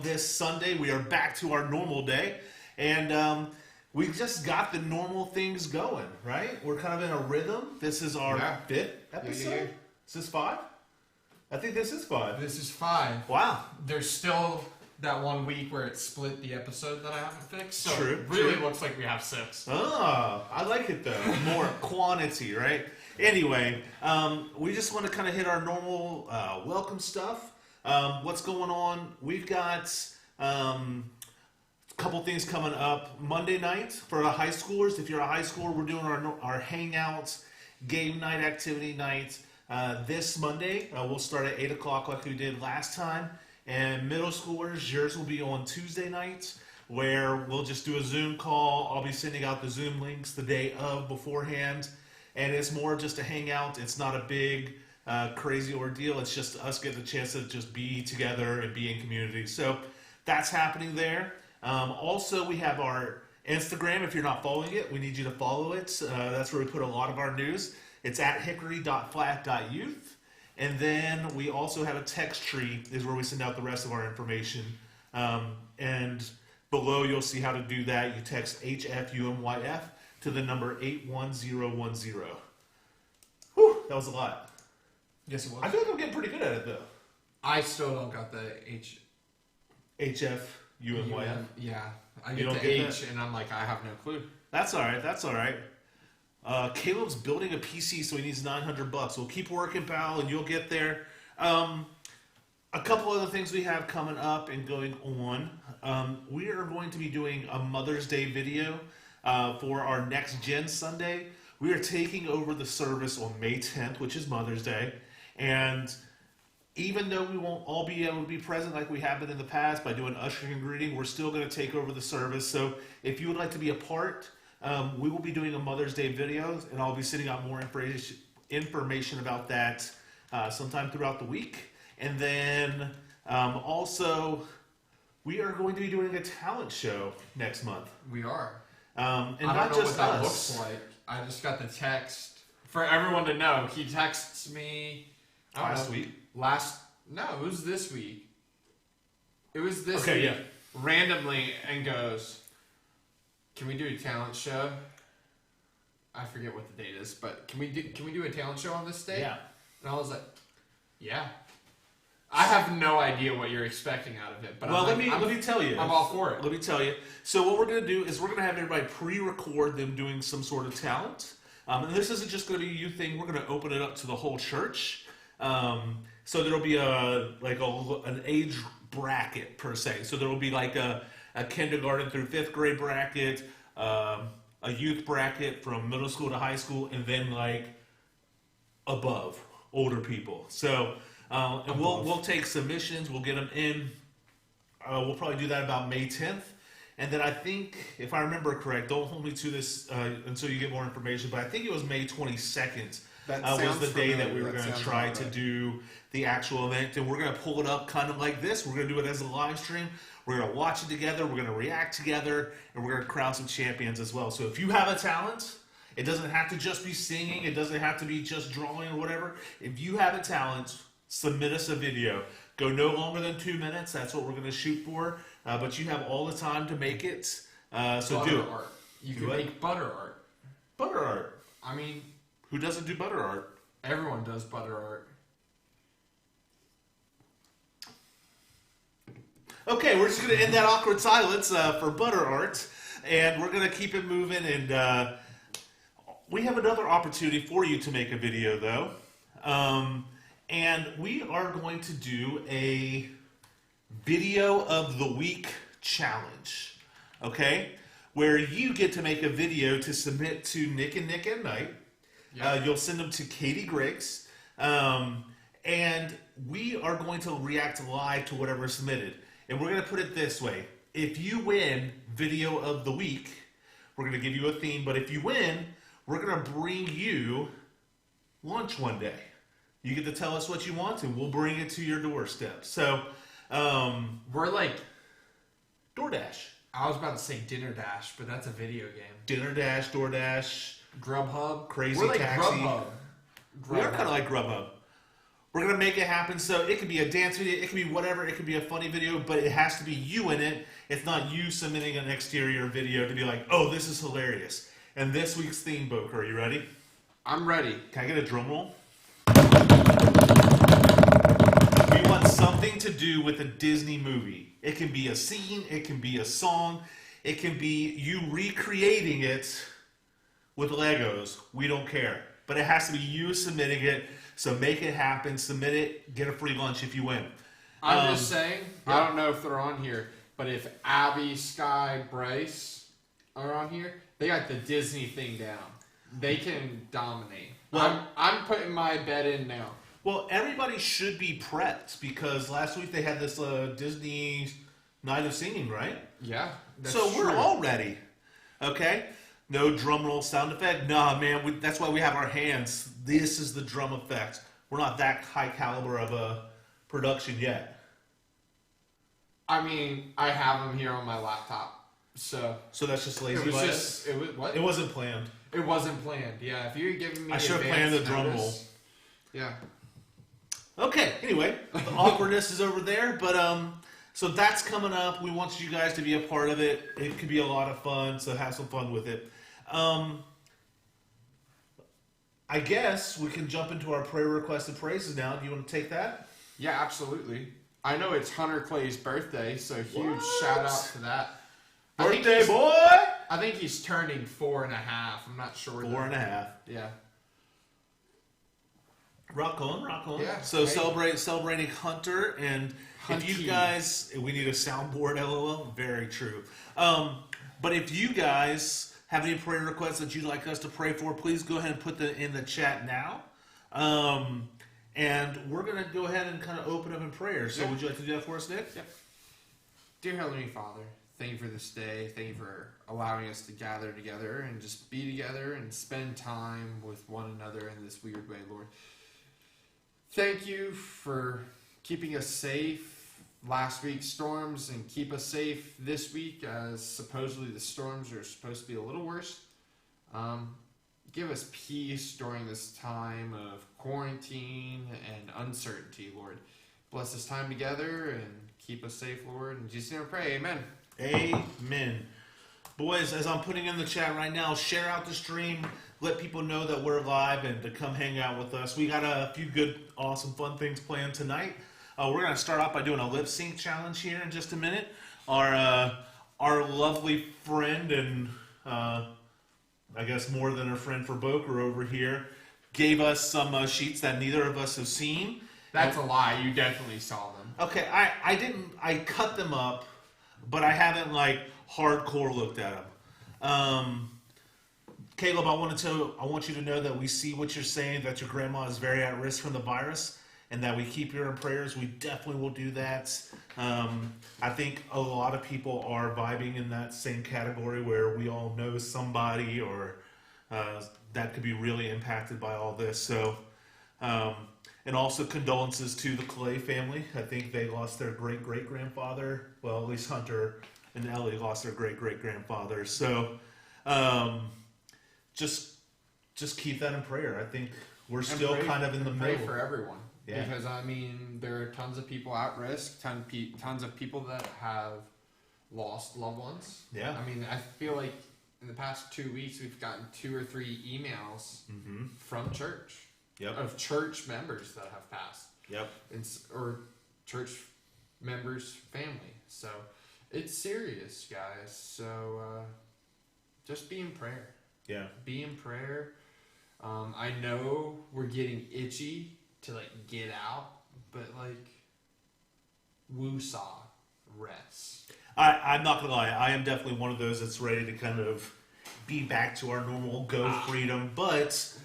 This Sunday, we are back to our normal day, and we just got the normal things going, right? We're kind of in a rhythm. This is our fifth episode. Yeah. Is this 5? I think this is 5. This is 5. Wow. There's still that 1 week where it split the episode that I haven't fixed. So True. it really looks like we have 6. Oh, I like it though. More quantity, right? Anyway, we just want to kind of hit our normal welcome stuff. What's going on? We've got a couple things coming up. Monday night for the high schoolers. If you're a high schooler, we're doing our hangouts, game night, activity night. This Monday, we'll start at 8 o'clock like we did last time. And middle schoolers, yours will be on Tuesday night, where we'll just do a Zoom call. I'll be sending out the Zoom links the day of beforehand. And it's more just a hangout. It's not a big, crazy ordeal. It's just us getting the chance to just be together and be in community. So that's happening there. Also, we have our Instagram. If you're not following it, we need you to follow it. That's where we put a lot of our news. It's at hickory.flat.youth. And then we also have a text tree is where we send out the rest of our information. And below you'll see how to do that. You text HFUMYF to the number 81010. Whew, that was a lot. Yes, it was. I feel like I'm getting pretty good at it though. I still don't got the HFUMYF. Yeah. I You get don't the get H and I'm like, I have no clue. That's all right. That's all right. Caleb's building a PC, so he needs $900. We'll keep working, pal, and you'll get there. A couple other things we have coming up and going on. We are going to be doing a Mother's Day video for our Next Gen Sunday. We are taking over the service on May 10th, which is Mother's Day. And even though we won't all be able to be present like we have been in the past by doing ushering and greeting, we're still going to take over the service. So if you would like to be a part, we will be doing a Mother's Day video, and I'll be sending out more information about that sometime throughout the week. And then also, we are going to be doing a talent show next month. We are. And I don't not know just what that us. looks like. I just got the text. For everyone to know, he texts me Last week? No, it was this week. It was this Okay, week. yeah. Randomly and goes, can we do a talent show? I forget what the date is, but can we do a talent show on this day? Yeah. And I was like, yeah. I have no idea what you're expecting out of it, but Well, let me tell you. I'm all for it. Let me tell you. So what we're going to do is we're going to have everybody pre-record them doing some sort of talent. And this isn't just going to be a youth thing. We're going to open it up to the whole church. So there'll be an age bracket per se. So there will be like a kindergarten through 5th grade bracket, a youth bracket from middle school to high school, and then like above older people. So and we'll take submissions. We'll get them in. We'll probably do that about May 10th. And then I think, if I remember correct, don't hold me to this until you get more information, but I think it was May 22nd was the day that we were going to try to do the actual event. And we're going to pull it up kind of like this. We're going to do it as a live stream. We're going to watch it together. We're going to react together. And we're going to crown some champions as well. So if you have a talent, it doesn't have to just be singing. It doesn't have to be just drawing or whatever. If you have a talent, submit us a video. Go no longer than 2 minutes. That's what we're going to shoot for. But you have all the time to make it. So butter do it. art. You can make butter art. Butter art. I mean, who doesn't do butter art? Everyone does butter art. Okay, we're just going to end that awkward silence for butter art. And we're going to keep it moving. And we have another opportunity for you to make a video, though. And we are going to do a video of the week challenge, okay? Where you get to make a video to submit to Nick and Nite. Yep. You'll send them to Katie Griggs. And we are going to react live to whatever is submitted. And we're going to put it this way. If you win video of the week, we're going to give you a theme. But if you win, we're going to bring you lunch one day. You get to tell us what you want, and we'll bring it to your doorstep. So, we're like DoorDash. I was about to say Dinner Dash, but that's a video game. Dinner Dash, DoorDash, Grubhub, Crazy we're like Taxi. Grubhub. We are kind of like Grubhub. We're going to make it happen. So it could be a dance video. It could be whatever. It could be a funny video, but it has to be you in it. It's not you submitting an exterior video to be like, oh, this is hilarious. And this week's theme, Boker, are you ready? I'm ready. Can I get a drum roll? We want something to do with a Disney movie. It can be a scene. It can be a song. It can be you recreating it with Legos. We don't care. But it has to be you submitting it. So make it happen. Submit it. Get a free lunch if you win. I'm just saying, yeah. I don't know if they're on here, but if Abby, Sky, Bryce are on here, they got the Disney thing down. They can dominate. Well, I'm putting my bet in now. Well, everybody should be prepped because last week they had this Disney Night of Singing, right? Yeah. So we're true. all ready. Okay? No drum roll sound effect. Nah, man. That's why we have our hands. This is the drum effect. We're not that high caliber of a production yet. I mean, I have them here on my laptop. So that's just lazy. What? It wasn't planned. It wasn't planned. Yeah, if you're giving me I should have planned the drum roll. Yeah. Okay, anyway, the awkwardness is over there, but so that's coming up. We want you guys to be a part of it. It could be a lot of fun, so have some fun with it. I guess we can jump into our prayer requests and praises now. Do you want to take that? Yeah, absolutely. I know it's Hunter Clay's birthday, so huge What? shout out to that. Birthday boy! I think he's turning 4.5. I'm not sure. 4.5. Yeah. Rock on, rock on. Yeah. So hey. celebrating Hunter, and if you Hunty. guys, we need a soundboard, LOL. Very true. But if you guys have any prayer requests that you'd like us to pray for, please go ahead and put them in the chat now. And we're going to go ahead and kind of open up in prayer. So would you like to do that for us, Nick? Yeah. Dear Heavenly Father, thank you for this day. Thank you for allowing us to gather together and just be together and spend time with one another in this weird way, Lord. Thank you for keeping us safe last week's storms and keep us safe this week as supposedly the storms are supposed to be a little worse. Give us peace during this time of quarantine and uncertainty, Lord. Bless this time together and keep us safe, Lord. In Jesus' name we pray, amen. Amen. Boys, as I'm putting in the chat right now, share out the stream. Let people know that we're live and to come hang out with us. We got a few good, awesome, fun things planned tonight. We're going to start off by doing a lip sync challenge here in just a minute. Our lovely friend and I guess more than a friend for Boker over here gave us some sheets that neither of us have seen. That's a lie. You definitely saw them. Okay, I cut them up, but I haven't hardcore looked at them. Caleb, I want you to know that we see what you're saying, that your grandma is very at risk from the virus, and that we keep her in prayers. We definitely will do that. I think a lot of people are vibing in that same category where we all know somebody or that could be really impacted by all this. So, and also condolences to the Clay family. I think they lost their great-great-grandfather. Well, at least Hunter and Ellie lost their great-great-grandfather. So, just keep that in prayer. I think we're still kind of in the middle. Pray for everyone. Yeah. Because, I mean, there are tons of people at risk, tons of people that have lost loved ones. Yeah. I mean, I feel like in the past 2 weeks, we've gotten 2 or 3 emails from church. Yep. Of church members that have passed. Yep. Or church members' family. So, it's serious, guys. So, just be in prayer. Yeah. Be in prayer. I know we're getting itchy to get out, but woosah, rest. I'm not gonna lie, I am definitely one of those that's ready to kind of be back to our normal freedom, but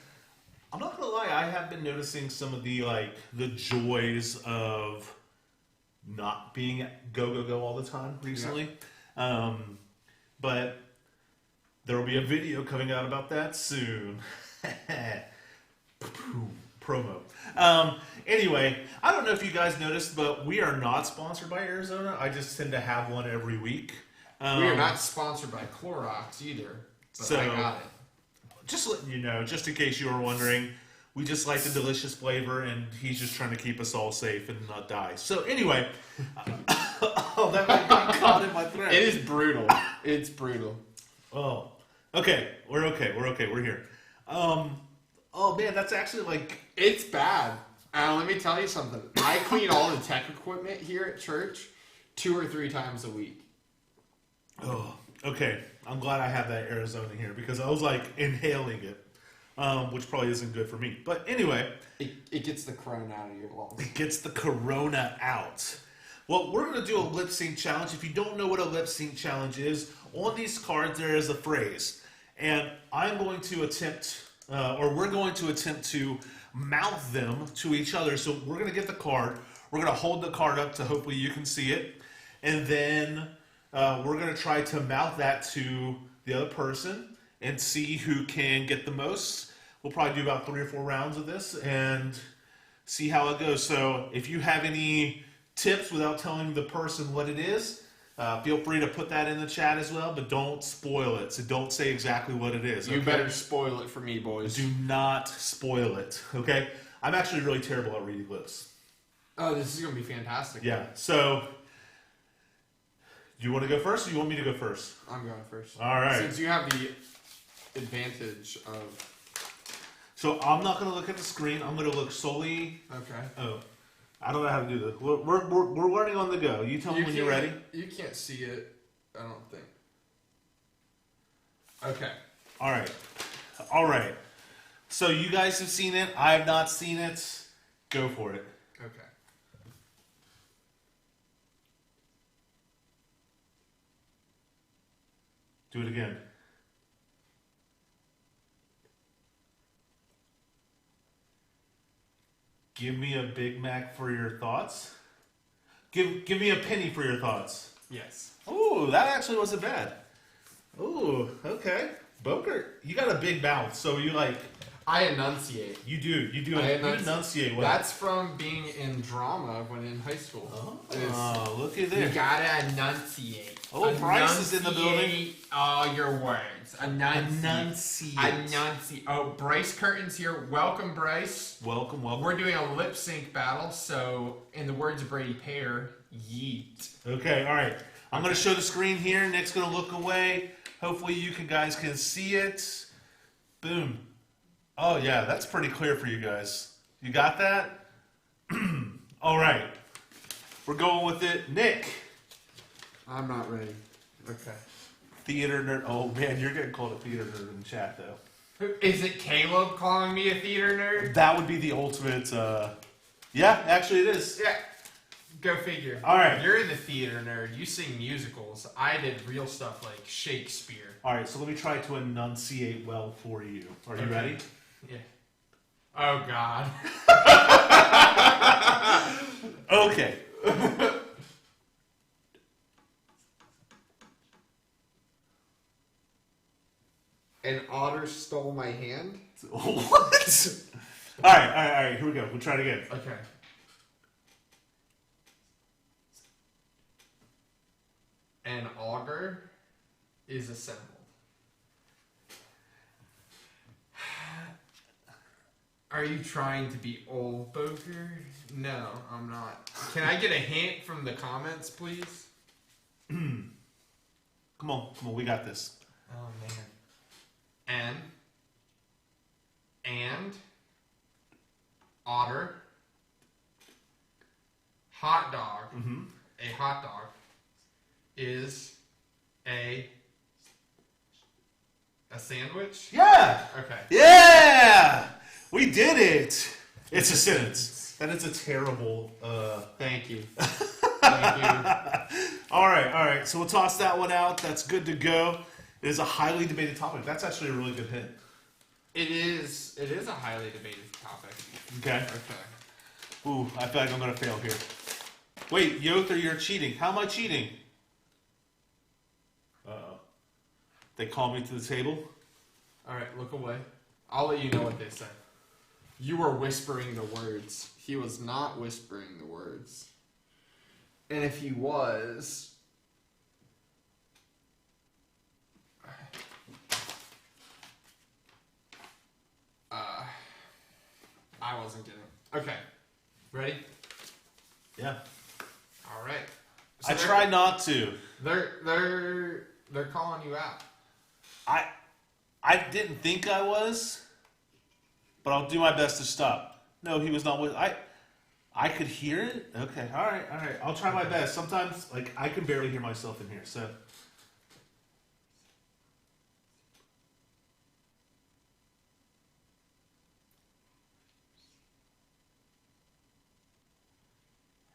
I'm not gonna lie, I have been noticing some of the the joys of not being go all the time recently. Yeah. But there will be a video coming out about that soon. Promo. Anyway, I don't know if you guys noticed, but we are not sponsored by Arizona. I just tend to have one every week. We are not sponsored by Clorox either, but so, I got it. Just letting you know, just in case you were wondering, We just like the delicious flavor, and he's just trying to keep us all safe and not die. So anyway, oh, that might be caught in my throat. It is brutal. It's brutal. Oh, okay. We're okay. We're here. Oh man, that's actually like It's bad. Let me tell you something. I clean all the tech equipment here at church 2 or 3 times a week. oh, okay. I'm glad I have that Arizona here because I was like inhaling it, which probably isn't good for me. But anyway, It gets the corona out of your lungs. it gets the corona out. Well, we're going to do a lip sync challenge. If you don't know what a lip sync challenge is, on these cards there is a phrase. And I'm going to attempt, or we're going to attempt to mouth them to each other. So we're going to get the card. We're going to hold the card up to hopefully you can see it. And then we're going to try to mouth that to the other person and see who can get the most. We'll probably do about 3 or 4 rounds of this and see how it goes. So if you have any tips without telling the person what it is, feel free to put that in the chat as well, but don't spoil it. So don't say exactly what it is. You better spoil it for me, boys. Do not spoil it, okay? I'm actually really terrible at reading lips. Oh, this is going to be fantastic. Yeah, so do you want to go first or you want me to go first? I'm going first. All right. Since you have the advantage of... So I'm not going to look at the screen. I'm going to look solely... Okay. Oh, I don't know how to do this. We're learning on the go. You tell me when you're ready. You can't see it, I don't think. Okay. All right. So you guys have seen it. I have not seen it. Go for it. Okay. Do it again. Give me a Big Mac for your thoughts. Give me a penny for your thoughts. Yes. Ooh, that actually wasn't bad. Ooh, okay. Boker, you got a big mouth, so you like... I enunciate. You do. You enunciate well. That's from being in drama when in high school. Oh, look at You this. gotta enunciate. Oh, Bryce is in the building. Enunciate all your words. Enunciate. Enunciate. Oh, Bryce Curtin's here. Welcome, Bryce. Welcome. We're doing a lip sync battle, so in the words of Brady Pear, yeet. Okay, all right. I'm going to show the screen here. Nick's going to look away. Hopefully you guys can see it. Boom. Oh, yeah, that's pretty clear for you guys. You got that? All right. We're going with it. Nick. I'm not ready. Okay. Theater nerd. Oh, man, you're getting called a theater nerd in the chat, though. Is it Caleb calling me a theater nerd? That would be the ultimate, yeah, actually it is. Yeah. Go figure. All right. You're the theater nerd. You sing musicals. I did real stuff like Shakespeare. All right, so let me try to enunciate well for you. Are you ready? Yeah. Oh, God. Okay. An otter stole my hand? What? All right. Here we go. We'll try it again. Okay. An auger is assembled. Are you trying to be old, Boker? No, I'm not. Can I get a hint from the comments, please? Come on. We got this. Oh, man. And, otter, hot dog. Mm-hmm. A hot dog is a sandwich? Yeah. Okay. Yeah. We did it. It's a sentence. That is a terrible. Thank you. Thank you. All right. So we'll toss that one out. That's good to go. It is a highly debated topic. That's actually a really good hint. It is a highly debated topic. Okay. Okay. Ooh, I feel like I'm gonna fail here. Wait, Yother, you're cheating. How am I cheating? Uh-oh. They call me to the table. Alright, look away. I'll let you know what they said. You were whispering the words. He was not whispering the words. And if he was... I wasn't kidding. Okay. Ready? Yeah. All right. I try not to. They're calling you out. I didn't think I was, but I'll do my best to stop. No, he was not with. I could hear it. Okay. All right. I'll try my best. Sometimes, like, I can barely hear myself in here. So.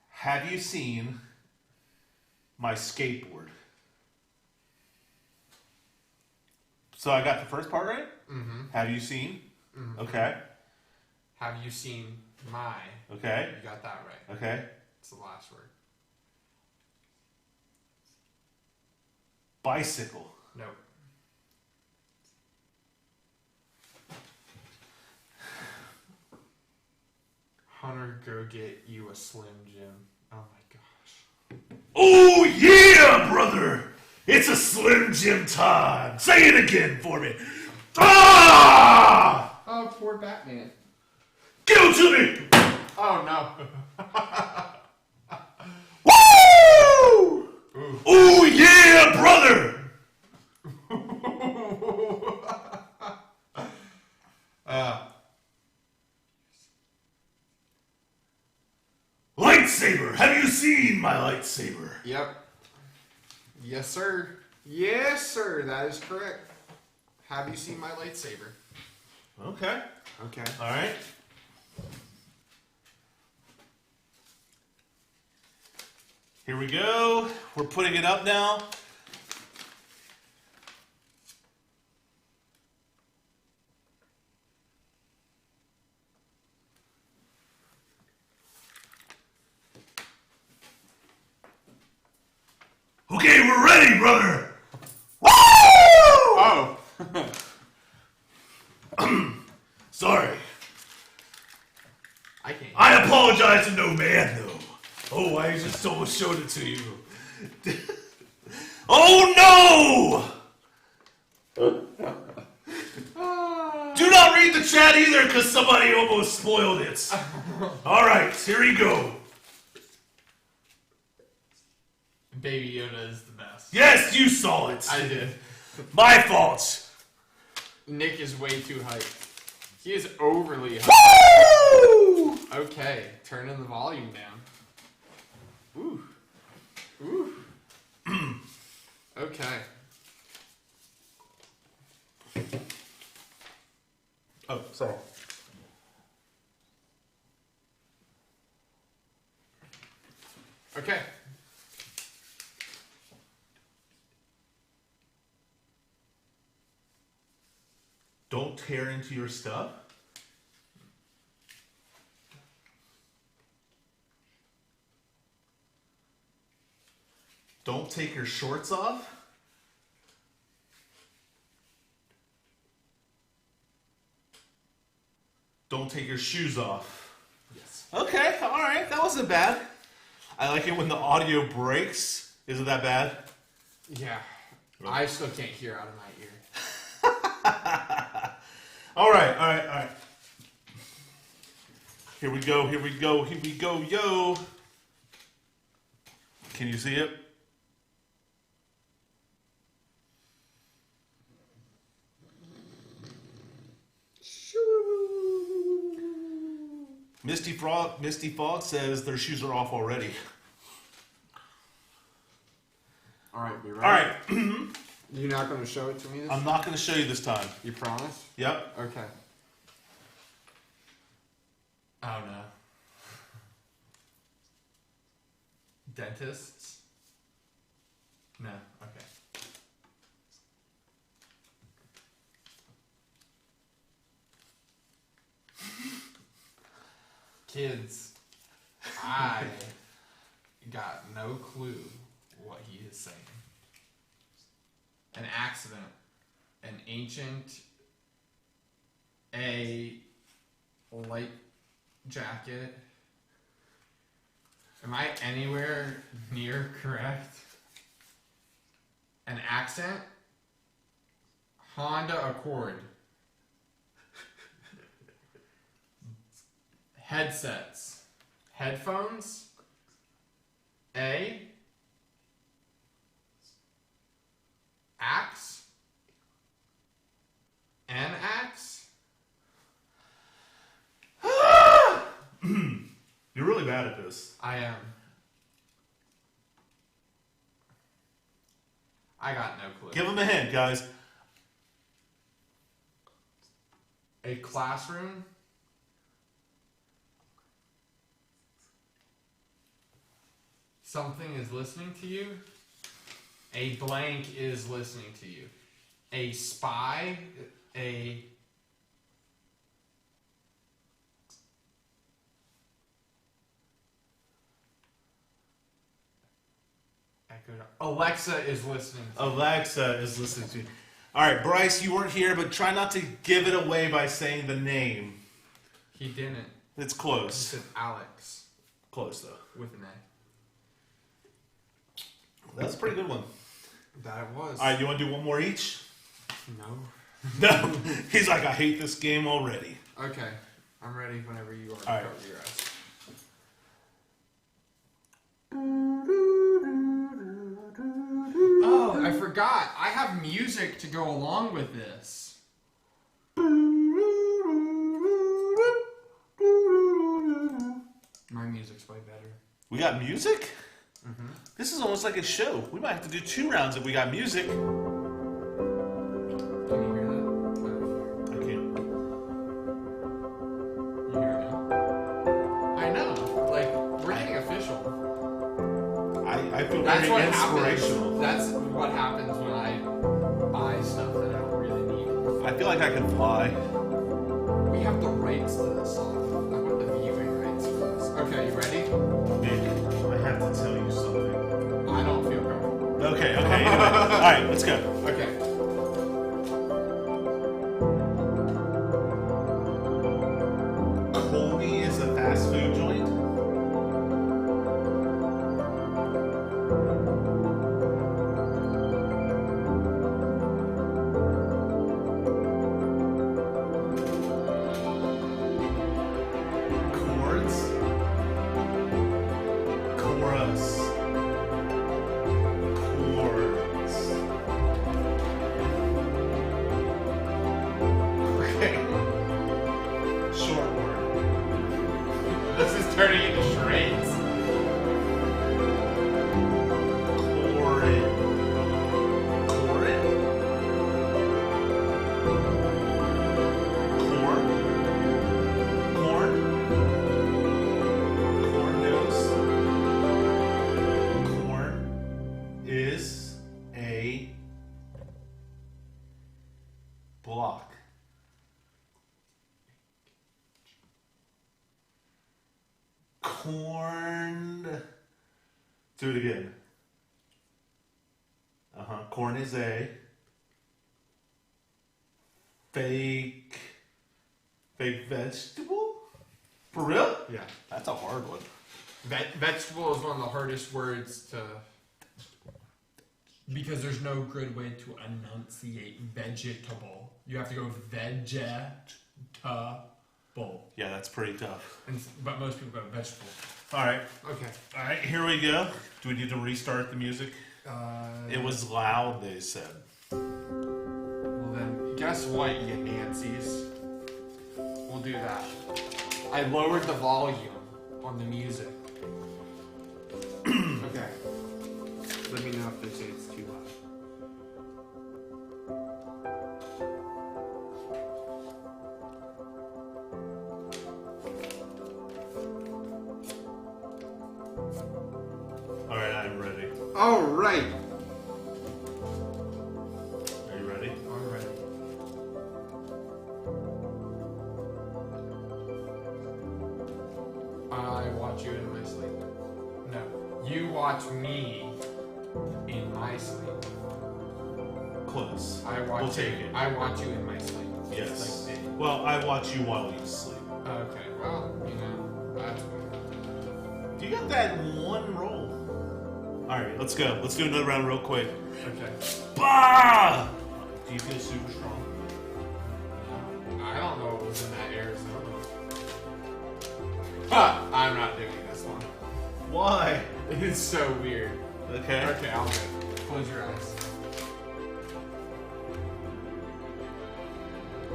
Have you seen my skateboard? So I got the first part right? Mm-hmm. Have you seen? Mm-hmm. Okay. Have you seen my? Okay. You got that right. Okay. It's the last word. Bicycle. Nope. Hunter, go get you a Slim Jim. Oh my gosh. Oh yeah, brother! It's a Slim Jim time. Say it again for me. Ah! Oh, poor Batman. Give it to me! Oh no. Woo! Oh yeah, brother! Lightsaber! Have you seen my lightsaber? Yep. Yes, sir. Yes, sir. That is correct. Have you seen my lightsaber? Okay. Okay. All right. Here we go. We're putting it up now. Okay, we're ready, brother. Woo! Oh. Sorry. I can't. I apologize to no man, though. Oh, I just almost showed it to you. Oh, no! Do not read the chat either, because somebody almost spoiled it. All right, here we go. Baby Yoda is the best. Yes, you saw it. I did. My fault. Nick is way too hyped. He is overly hyped. Woo! Okay, turning the volume down. Ooh. Ooh. Okay. Oh, sorry. Okay. Don't tear into your stuff. Don't take your shorts off. Don't take your shoes off. Yes. Okay, all right, that wasn't bad. I like it when the audio breaks. Isn't that bad? Yeah. I still can't hear out of my ear. All right. Here we go, yo. Can you see it? Misty Fog says their shoes are off already. All right, we ready? All right. You're not going to show it to me this I'm not going to show you this time. You promise? Yep. Okay. Oh no. Dentists? No. Okay. Kids, I got no clue what he is saying. An accident. An ancient. A light jacket. Am I anywhere near correct? An accent? Honda Accord. Headsets. Headphones. A. Axe. An axe. You're really bad at this. I am. I got no clue. Give him a hint, guys. A classroom. Something is listening to you. A blank is listening to you. A spy. A... Alexa is listening to you. Alexa is listening to you. All right, Bryce, you weren't here, but try not to give it away by saying the name. He didn't. It's He close. said Alex. Close, though. With an A. That's a pretty good one. That it was. All right, you want to do one more each? No. No. He's like, I hate this game already. Okay. I'm ready whenever you are. All right. Cover your eyes. Oh, I forgot. I have music to go along with this. My music's way better. We got music? Mm-hmm. This is almost like a show. We might have to do 2 rounds if we got music. Can you hear that? I can't. You hear it? I know. Like, we're getting official. I feel That's very what inspirational. happens. That's what happens when I buy stuff that I don't really need. I feel like I can fly. We have the rights to this song. I want the viewing rights for this. Okay, you ready? Nick, I have to tell you something. I don't feel comfortable. Okay, anyway. Alright, let's go. Okay. Colby is a fast food joint. Chords. Chorus. Chords. Okay. Short word. This is turning into charades. Corn. Corn? Corn? Corn? Corn knows. Corn is a block. Corn. Do it again. Corn is a fake vegetable? For real? Yeah. That's a hard one. Vegetable is one of the hardest words to... Because there's no good way to enunciate vegetable. You have to go vegetable. Yeah, that's pretty tough. But most people go vegetable. All right. Okay. All right, here we go. Do we need to restart the music? It was loud, they said. Well then, guess what, you Nancy's? We'll do that. I lowered the volume on the music. Okay. Let me know if they say it's too loud. All right, I'm ready. All right. Are you ready? I'm ready. I watch you in my sleep. No, you watch me in my sleep. Close. I watch We'll take you. it. I watch you in my sleep. Yes. Like me. Well, I watch you while you sleep. Okay. Well, you know, that's You got that one roll. All right, let's go. Let's do another round real quick. okay. Bah! Do you feel super strong? I don't know what was in that Arizona. I'm not doing this one. Why? It's so weird. Okay. Okay, I'll do it. Close your eyes.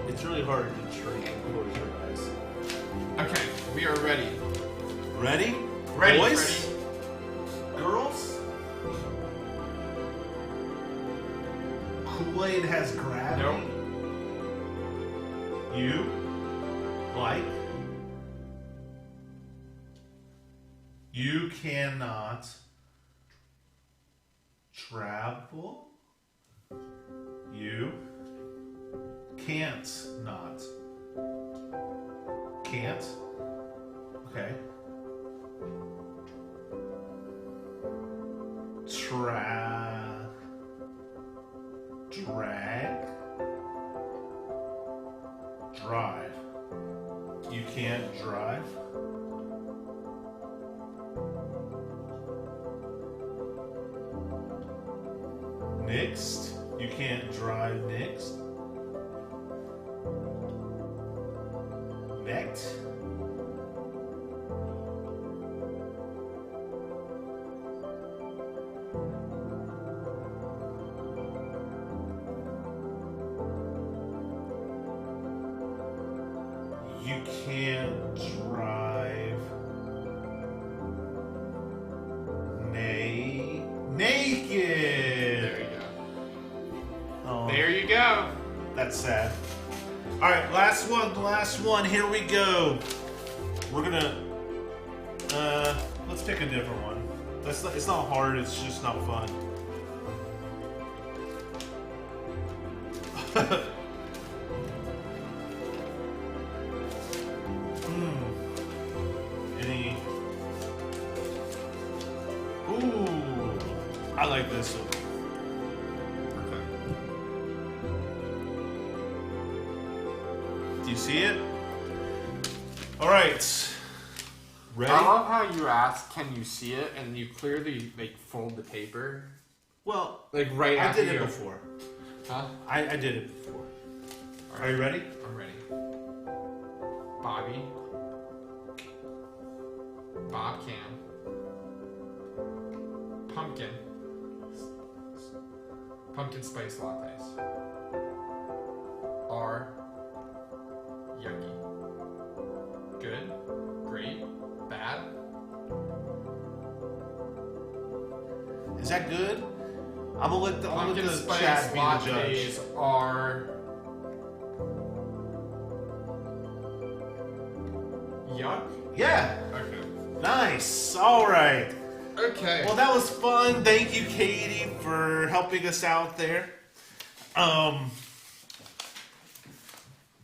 It's really hard to train. Close your eyes. Okay, we are ready. Ready? Ready, Boys? ready. Girls? Kool-Aid has gravity? Nope. You? Like? You cannot travel? You can't not. Can't? Okay. Drag? Drive. You can't drive? Next. You can't drive next. Next. You can't drive naked. There you go. Oh, There you go. that's sad. All right, last one. Here we go. We're gonna let's pick a different one. It's not hard. It's just not fun. Any? Ooh, I like this one. Do you see it? All right. Ready? I love how you ask, "Can you see it?" and you clearly like fold the paper, Well, like right I after did it you. before. Huh? I did it before. Are you ready? I'm ready. Bobby. Bob Cam. Pumpkin. Pumpkin spice lattes. Are yucky. Good. Great. Bad. Is that good? I'm gonna let Pumpkin the spice chat be the lattes judge. are yuck. Yeah. Okay. Nice. All right. Okay. Well, that was fun. Thank you, Katie, for helping us out there.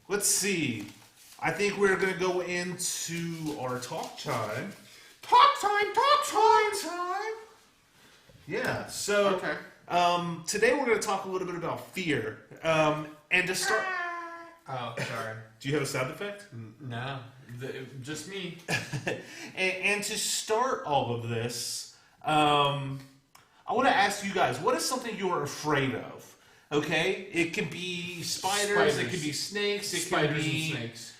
Let's see. I think we're gonna go into our talk time. Talk time. Yeah. So, Okay. today we're gonna talk a little bit about fear. And to start, Oh, sorry. do you have a sound effect? No, just me. and to start all of this, I want to ask you guys, what is something you're afraid of? Okay, it can be spiders. It can be snakes. It Spiders can be and snakes.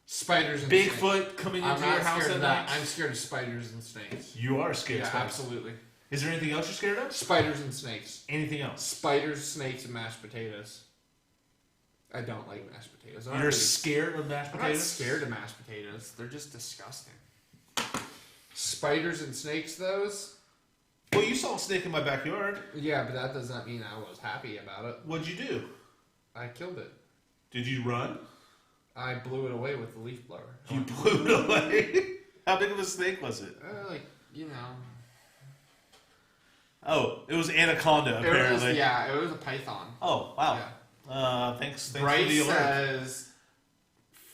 Spiders and Bigfoot snakes. coming I'm into your not house scared at of that. night. I'm scared of spiders and snakes. You are scared. Yeah, of spiders. absolutely. Is there anything else you're scared of? Spiders and snakes. Anything else? Spiders, snakes, and mashed potatoes. I don't like mashed potatoes. I'm not You're really- scared of mashed I'm not potatoes? scared of mashed potatoes. They're just disgusting. Spiders and snakes, those? Well, you saw a snake in my backyard. Yeah, but that does not mean I was happy about it. What'd you do? I killed it. Did you run? I blew it away with the leaf blower. You blew it away. How big of a snake was it? Like, you know. Oh, it was anaconda apparently. It was a python. Oh wow. Yeah. Thanks for Bryce the alert. says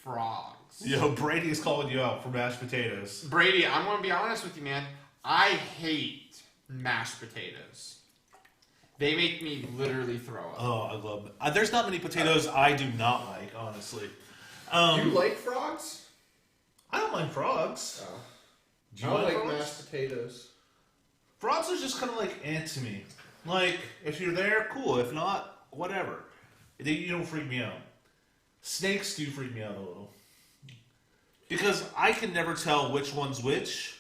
frogs. Yo, Brady's calling you out for mashed potatoes. Brady, I'm going to be honest with you, man. I hate mashed potatoes. They make me literally throw up. Oh, I love it. There's not many potatoes I do not like, honestly. You like frogs? I don't mind frogs. Oh. Do you I like like frogs? mashed potatoes. Frogs are just kind of like to me. Like, if you're there, cool. If not, whatever. You don't freak me out. Snakes do freak me out a little. because I can never tell which one's which,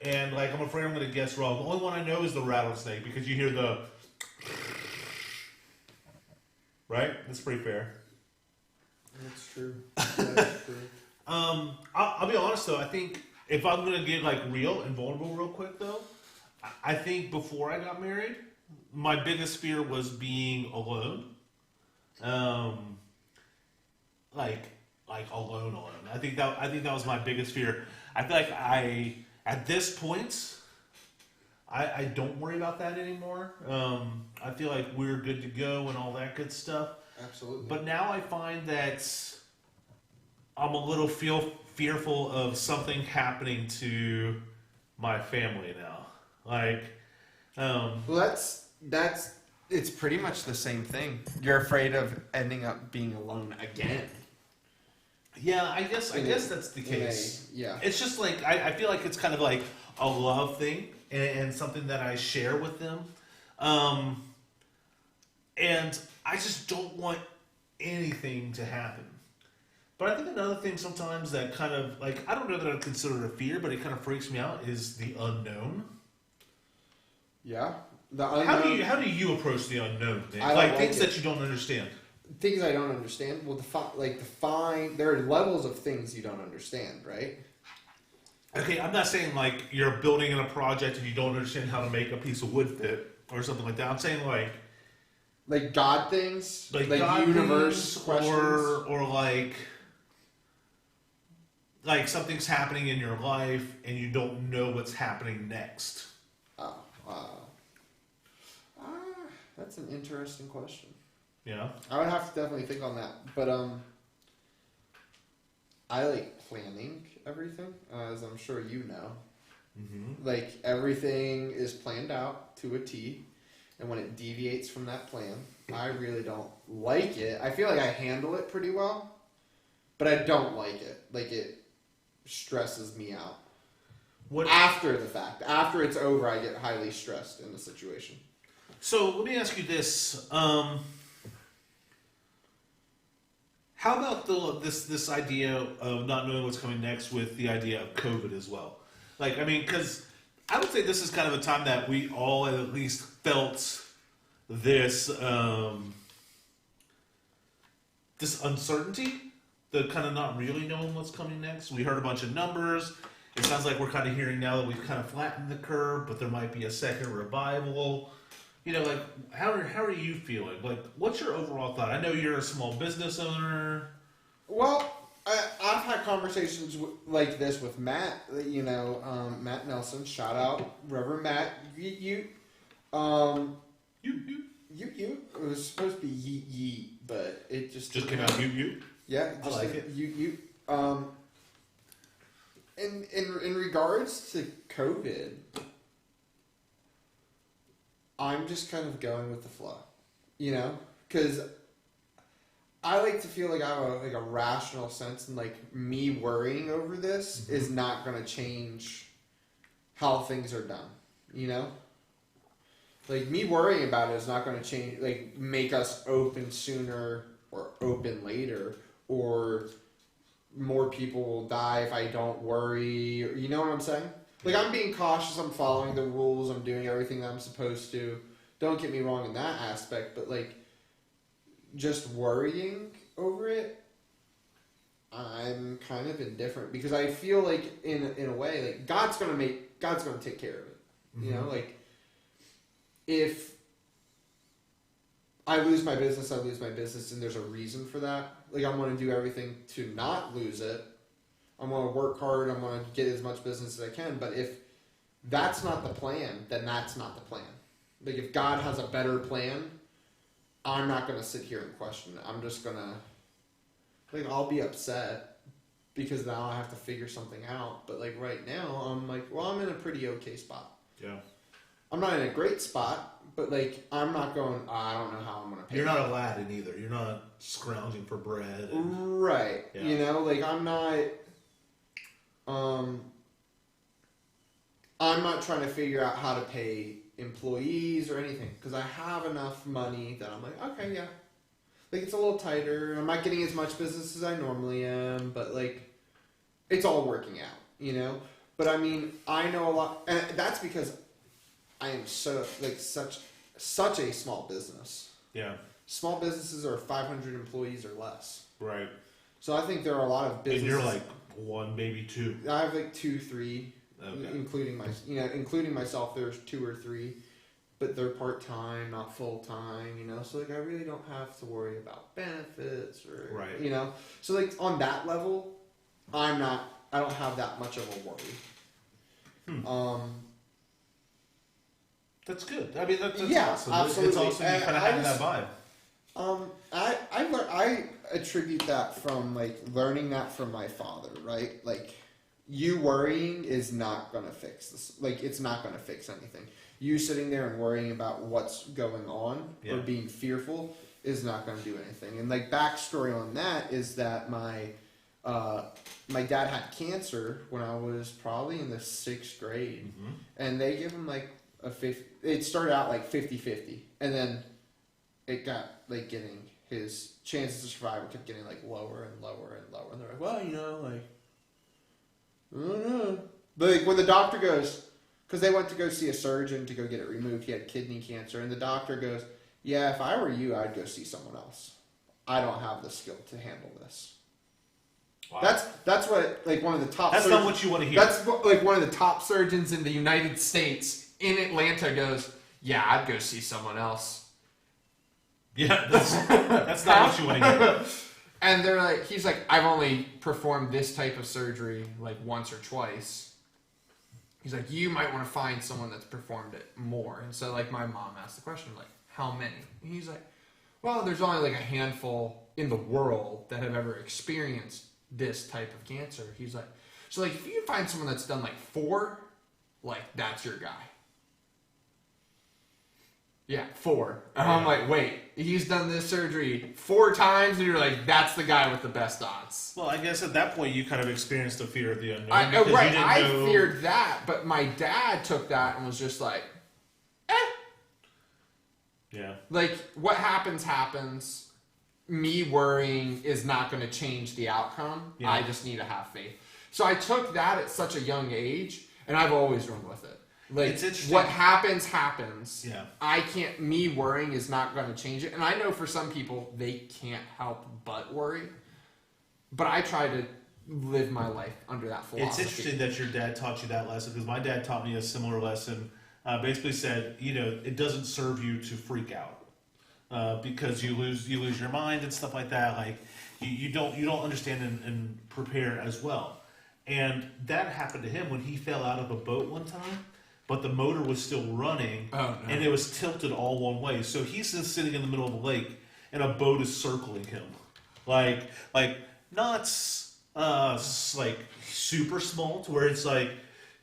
and like I'm afraid I'm going to guess wrong. The only one I know is the rattlesnake because you hear the right. That's pretty fair. That's true. That's true. I'll be honest though. I think if I'm going to get like real and vulnerable real quick though, I think before I got married, my biggest fear was being alone. Like alone. I think that was my biggest fear. I feel like at this point, I don't worry about that anymore. I feel like we're good to go and all that good stuff. Absolutely. But now I find that I'm a little fearful of something happening to my family now. Like, well, that's it's pretty much the same thing. You're afraid of ending up being alone again. yeah, I guess that's the case. Yeah. It's just like I feel like it's kind of like a love thing and something that I share with them, and I just don't want anything to happen. But I think another thing sometimes that kind of like I don't know that I'd consider it a fear, but it kind of freaks me out is the unknown. Yeah. The unknown. How do you approach the unknown thing? I Like don't things like it. that you don't understand. Things I don't understand. Well, define. There are levels of things you don't understand, right? Okay, I'm not saying like you're building in a project and you don't understand how to make a piece of wood fit or something like that. I'm saying Like God things, like God universe things, questions, or like something's happening in your life and you don't know what's happening next. Oh, that's an interesting question. Yeah. I would have to definitely think on that, but I like planning everything, as I'm sure you know. Mm-hmm. Like everything is planned out to a T, and when it deviates from that plan, I really don't like it. I feel like I handle it pretty well, but I don't like it. Like it stresses me out. What After the fact, after it's over, I get highly stressed in the situation. So let me ask you this: how about this idea of not knowing what's coming next with the idea of COVID as well? Like, I mean, because I would say this is kind of a time that we all at least felt this this uncertainty, the kind of not really knowing what's coming next. We heard a bunch of numbers. It sounds like we're kind of hearing now that we've kind of flattened the curve, but there might be a second revival. You know, like, how are you feeling? Like, what's your overall thought? I know you're a small business owner. Well, I've had conversations like this with Matt. You know, Matt Nelson. Shout out, Reverend Matt. You. It was supposed to be yeet, but it just came out you. Yeah, I like it. You. In regards to COVID, I'm just kind of going with the flow, you know, because I like to feel like I have a rational sense, and like me worrying over this is not going to change how things are done, you know. Like me worrying about it is not going to change, like make us open sooner or open later, or more people will die if I don't worry. You know what I'm saying? Like, I'm being cautious, I'm following the rules, I'm doing everything that I'm supposed to. Don't get me wrong in that aspect, but, like, just worrying over it, I'm kind of indifferent. Because I feel like, in a way, like, God's going to take care of it. You know, like, if I lose my business, and there's a reason for that. Like, I'm going to do everything to not lose it. I'm going to work hard. I'm going to get as much business as I can. But if that's not the plan, then that's not the plan. Like, if God has a better plan, I'm not going to sit here and question it. I'm just going to, like, I'll be upset because now I have to figure something out. But, like, right now, I'm like, well, I'm in a pretty okay spot. Yeah. I'm not in a great spot, but, like, I'm not going, I don't know how I'm going to pay. You're not Aladdin either. You're not scrounging for bread. Right. Yeah. You know, like, I'm not trying to figure out how to pay employees or anything because I have enough money that I'm like, okay, yeah. Like, it's a little tighter. I'm not getting as much business as I normally am, but, like, it's all working out, you know. But I mean, I know a lot, and that's because I am such a small business. Yeah. Small businesses are 500 employees or less. Right. So I think there are a lot of businesses. And you're like one, maybe two. I have like 2, 3, Okay. including myself. There's 2 or 3, but they're part time, not full time. You know, so like I really don't have to worry about benefits or right. You know, so like on that level, I don't have that much of a worry. That's good. I mean, that's awesome. Absolutely. It's awesome you kind of have that vibe. I attribute that from like learning that from my father, right? Like, you worrying is not gonna fix this. Like, it's not gonna fix anything. You sitting there and worrying about what's going on or being fearful is not gonna do anything. And like backstory on that is that my dad had cancer when I was probably in the 6th grade, and they give him like it started out like 50-50, and then it got like getting his chances of survival kept getting like lower and lower and lower, and they're like, well, you know, like, I don't know. But like when the doctor goes, because they went to go see a surgeon to go get it removed, he had kidney cancer, and the doctor goes, yeah, if I were you, I'd go see someone else. I don't have the skill to handle this. Wow. That's what like one of the top. That's not what you want to hear. That's what, like one of the top surgeons in the United States in Atlanta goes, yeah, I'd go see someone else. Yeah, that's not what you want to hear. And they're like, he's like, I've only performed this type of surgery like once or twice. He's like, you might want to find someone that's performed it more. And so like my mom asked the question, like, how many? And he's like, well, there's only like a handful in the world that have ever experienced this type of cancer. He's like, so like if you can find someone that's done like 4, like that's your guy. Yeah, 4. And I'm like, wait, he's done this surgery 4 times, and you're like, that's the guy with the best odds. Well, I guess at that point you kind of experienced the fear of the unknown. I feared that, but my dad took that and was just like, yeah. Like, what happens. Me worrying is not going to change the outcome. Yeah. I just need to have faith. So I took that at such a young age, and I've always run with it. Like, it's interesting. What happens. Yeah. Me worrying is not going to change it. And I know for some people, they can't help but worry. But I try to live my life under that philosophy. It's interesting that your dad taught you that lesson, because my dad taught me a similar lesson. Basically said, you know, it doesn't serve you to freak out because you lose your mind and stuff like that. Like you don't understand and prepare as well. And that happened to him when he fell out of a boat one time, but the motor was still running, and it was tilted all one way. So he's just sitting in the middle of the lake, and a boat is circling him, like not like super small to where it's like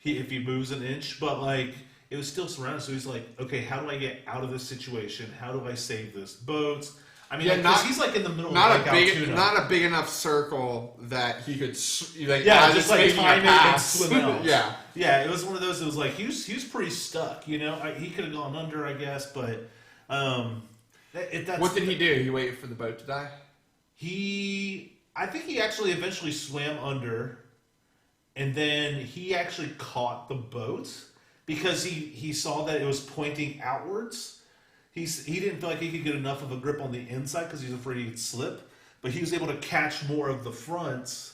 if he moves an inch, but like. It was still surrounded, so he's like, okay, how do I get out of this situation? How do I save this boat? I mean, he's like in the middle of Lake Altoona. Not a big enough circle that he could, like, just like time it and swim out. Yeah, it was one of those. It was like he was pretty stuck. You know, he could have gone under, I guess, but what did he do? He waited for the boat to die. I think he actually eventually swam under, and then he actually caught the boat. Because he saw that it was pointing outwards. He didn't feel like he could get enough of a grip on the inside because he was afraid he'd slip. But he was able to catch more of the front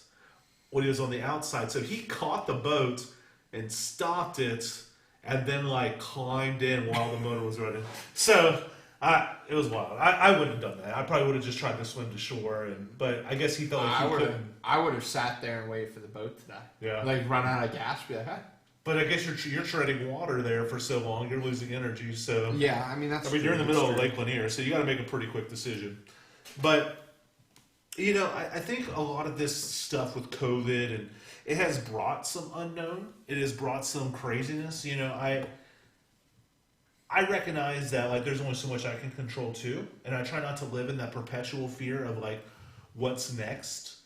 when he was on the outside. So he caught the boat and stopped it and then like climbed in while the motor was running. So it was wild. I wouldn't have done that. I probably would have just tried to swim to shore. But I guess he felt like he couldn't. I would have sat there and waited for the boat to die. Yeah. Like run out of gas, be like, hey. But I guess you're treading water there for so long, you're losing energy. So yeah, I mean you're in the middle of Lake Lanier, so you got to make a pretty quick decision. But you know, I think a lot of this stuff with COVID and it has brought some unknown. It has brought some craziness. You know, I recognize that like there's only so much I can control too, and I try not to live in that perpetual fear of like what's next.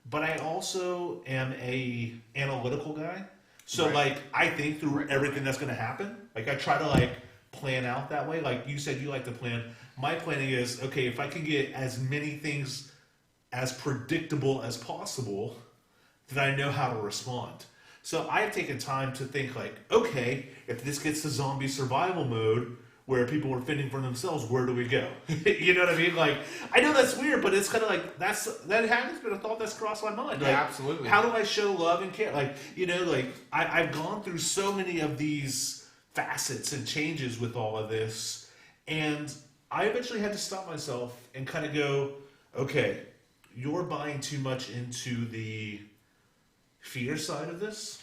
But I also am a analytical guy. So, like, I think through everything that's going to happen. Like, I try to, like, plan out that way. Like you said, you like to plan. My planning is, okay, if I can get as many things as predictable as possible, that I know how to respond. So I've taken time to think like, okay, if this gets to zombie survival mode where people are fending for themselves, where do we go? You know what I mean? Like, I know that's weird, but it's kind of like that has been a thought that's crossed my mind. Like, Yeah, absolutely. How do I show love and care? Like, like I've gone through so many of these facets and changes with all of this, and I eventually had to stop myself and kind of go, okay, you're buying too much into the fear side of this.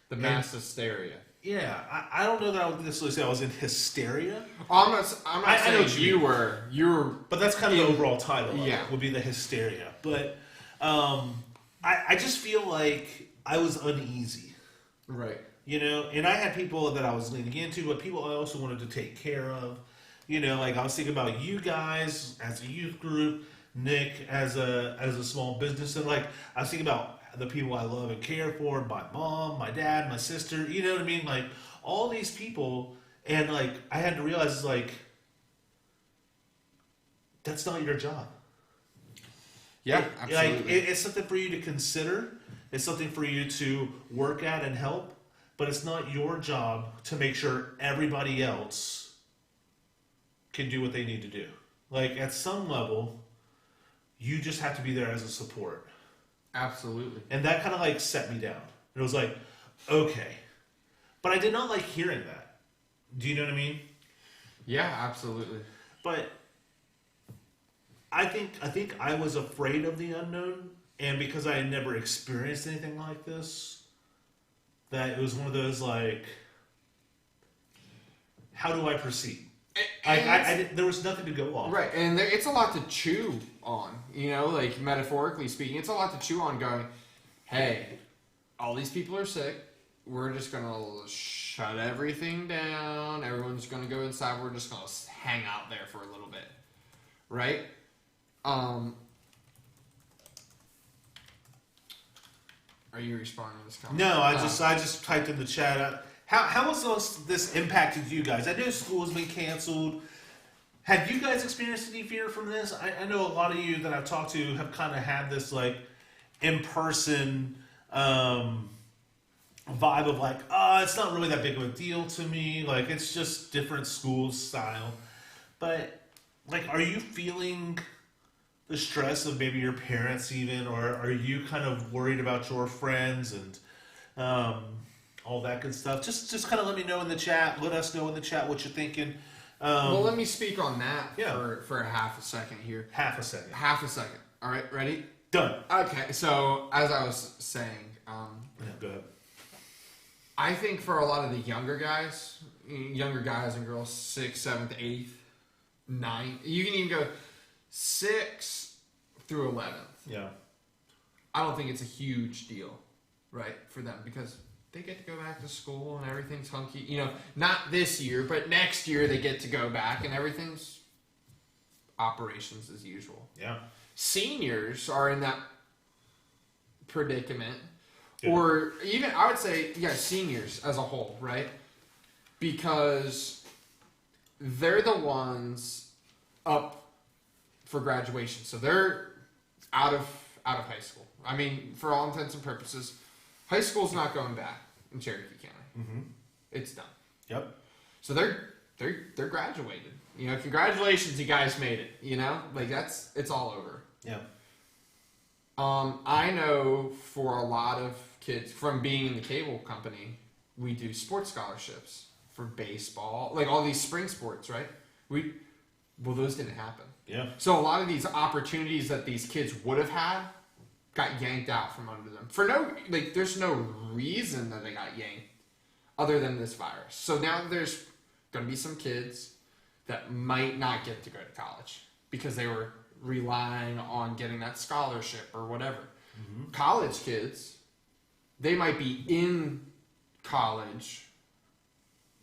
The mass hysteria. Yeah, I don't know that I would necessarily say I was in hysteria. I'm not I know saying what you were. You were. But that's kind of the overall title of Yeah. it, would be the hysteria. But I just feel like I was uneasy. Right. And I had people that I was leaning into, but people I also wanted to take care of. Like I was thinking about you guys as a youth group, Nick as a small business, and like I was thinking about the people I love and care for, my mom, my dad, my sister, you know what I mean? Like all these people, and like I had to realize like that's not your job. Yeah, absolutely. Like it's something for you to consider. It's something for you to work at and help, but it's not your job to make sure everybody else can do what they need to do. Like at some level, you just have to be there as a support. Absolutely. And that kind of like set me down. It was like, okay. But I did not like hearing that. Do you know what I mean? Yeah, absolutely. But I think I was afraid of the unknown, and because I had never experienced anything like this, that it was one of those like, how do I proceed? There was nothing to go off. Right, and it's a lot to chew on, like metaphorically speaking. It's a lot to chew on going, hey, all these people are sick. We're just going to shut everything down. Everyone's going to go inside. We're just going to hang out there for a little bit. Right? Are you responding to this comment? No, I just typed in the chat. How has this impacted you guys? I know school's been canceled. Have you guys experienced any fear from this? I know a lot of you that I've talked to have kind of had this like in-person vibe of like, it's not really that big of a deal to me. Like it's just different school style. But like, are you feeling the stress of maybe your parents even, or are you kind of worried about your friends and all that good stuff? Just kind of let me know in the chat. Let us know in the chat what you're thinking. Well, let me speak on that Yeah. for a half a second here. Half a second. Half a second. All right, ready? Done. Okay, so as I was saying, Yeah, go ahead. I think for a lot of the younger guys and girls, 6th, 7th, 8th, 9th, you can even go 6th through 11th. Yeah. I don't think it's a huge deal, right, for them because they get to go back to school and everything's hunky. Not this year, but next year they get to go back and everything's operations as usual. Yeah. Seniors are in that predicament. Yeah. Or even, I would say, seniors as a whole, right? Because they're the ones up for graduation. So they're out of high school. I mean, for all intents and purposes, high school's not going back in Cherokee County. Mm-hmm. It's done. Yep. So they're graduated. Congratulations, you guys made it. Like it's all over. Yeah. I know for a lot of kids from being in the cable company, we do sports scholarships for baseball, like all these spring sports, right? Those didn't happen. Yeah. So a lot of these opportunities that these kids would have had got yanked out from under them for there's no reason that they got yanked other than this virus. So now there's going to be some kids that might not get to go to college because they were relying on getting that scholarship or whatever. Mm-hmm. College kids, they might be in college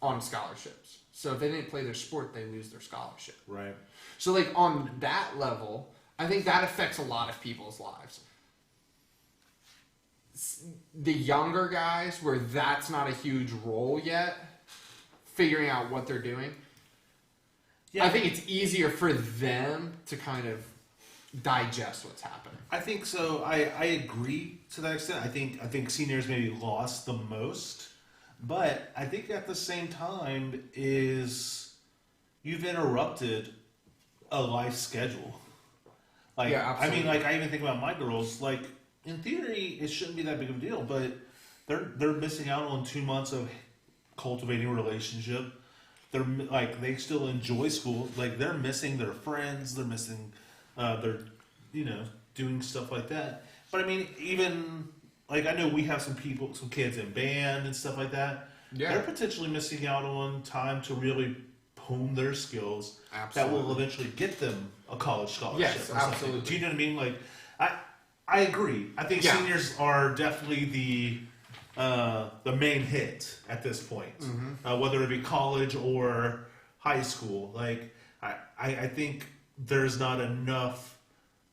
on scholarships. So if they didn't play their sport, they lose their scholarship. Right. So like on that level, I think that affects a lot of people's lives. The younger guys, where that's not a huge role yet, figuring out what they're doing. Yeah. I think it's easier for them to kind of digest what's happening. I think so. I agree to that extent. I think seniors maybe lost the most, but I think at the same time is you've interrupted a life schedule. Like, Yeah, absolutely. I mean, like I even think about my girls. Like in theory, it shouldn't be that big of a deal, but they're missing out on 2 months of cultivating a relationship. They're like they still enjoy school. Like they're missing their friends. They're missing their doing stuff like that. But I mean, even like I know we have some kids in band and stuff like that. Yeah. They're potentially missing out on time to really hone their skills. Absolutely. That will eventually get them a college scholarship. Yes, or something. absolutely. Do you know what I mean? Like, I agree. I think seniors are definitely the main hit at this point, whether it be college or high school. Like, I think there's not enough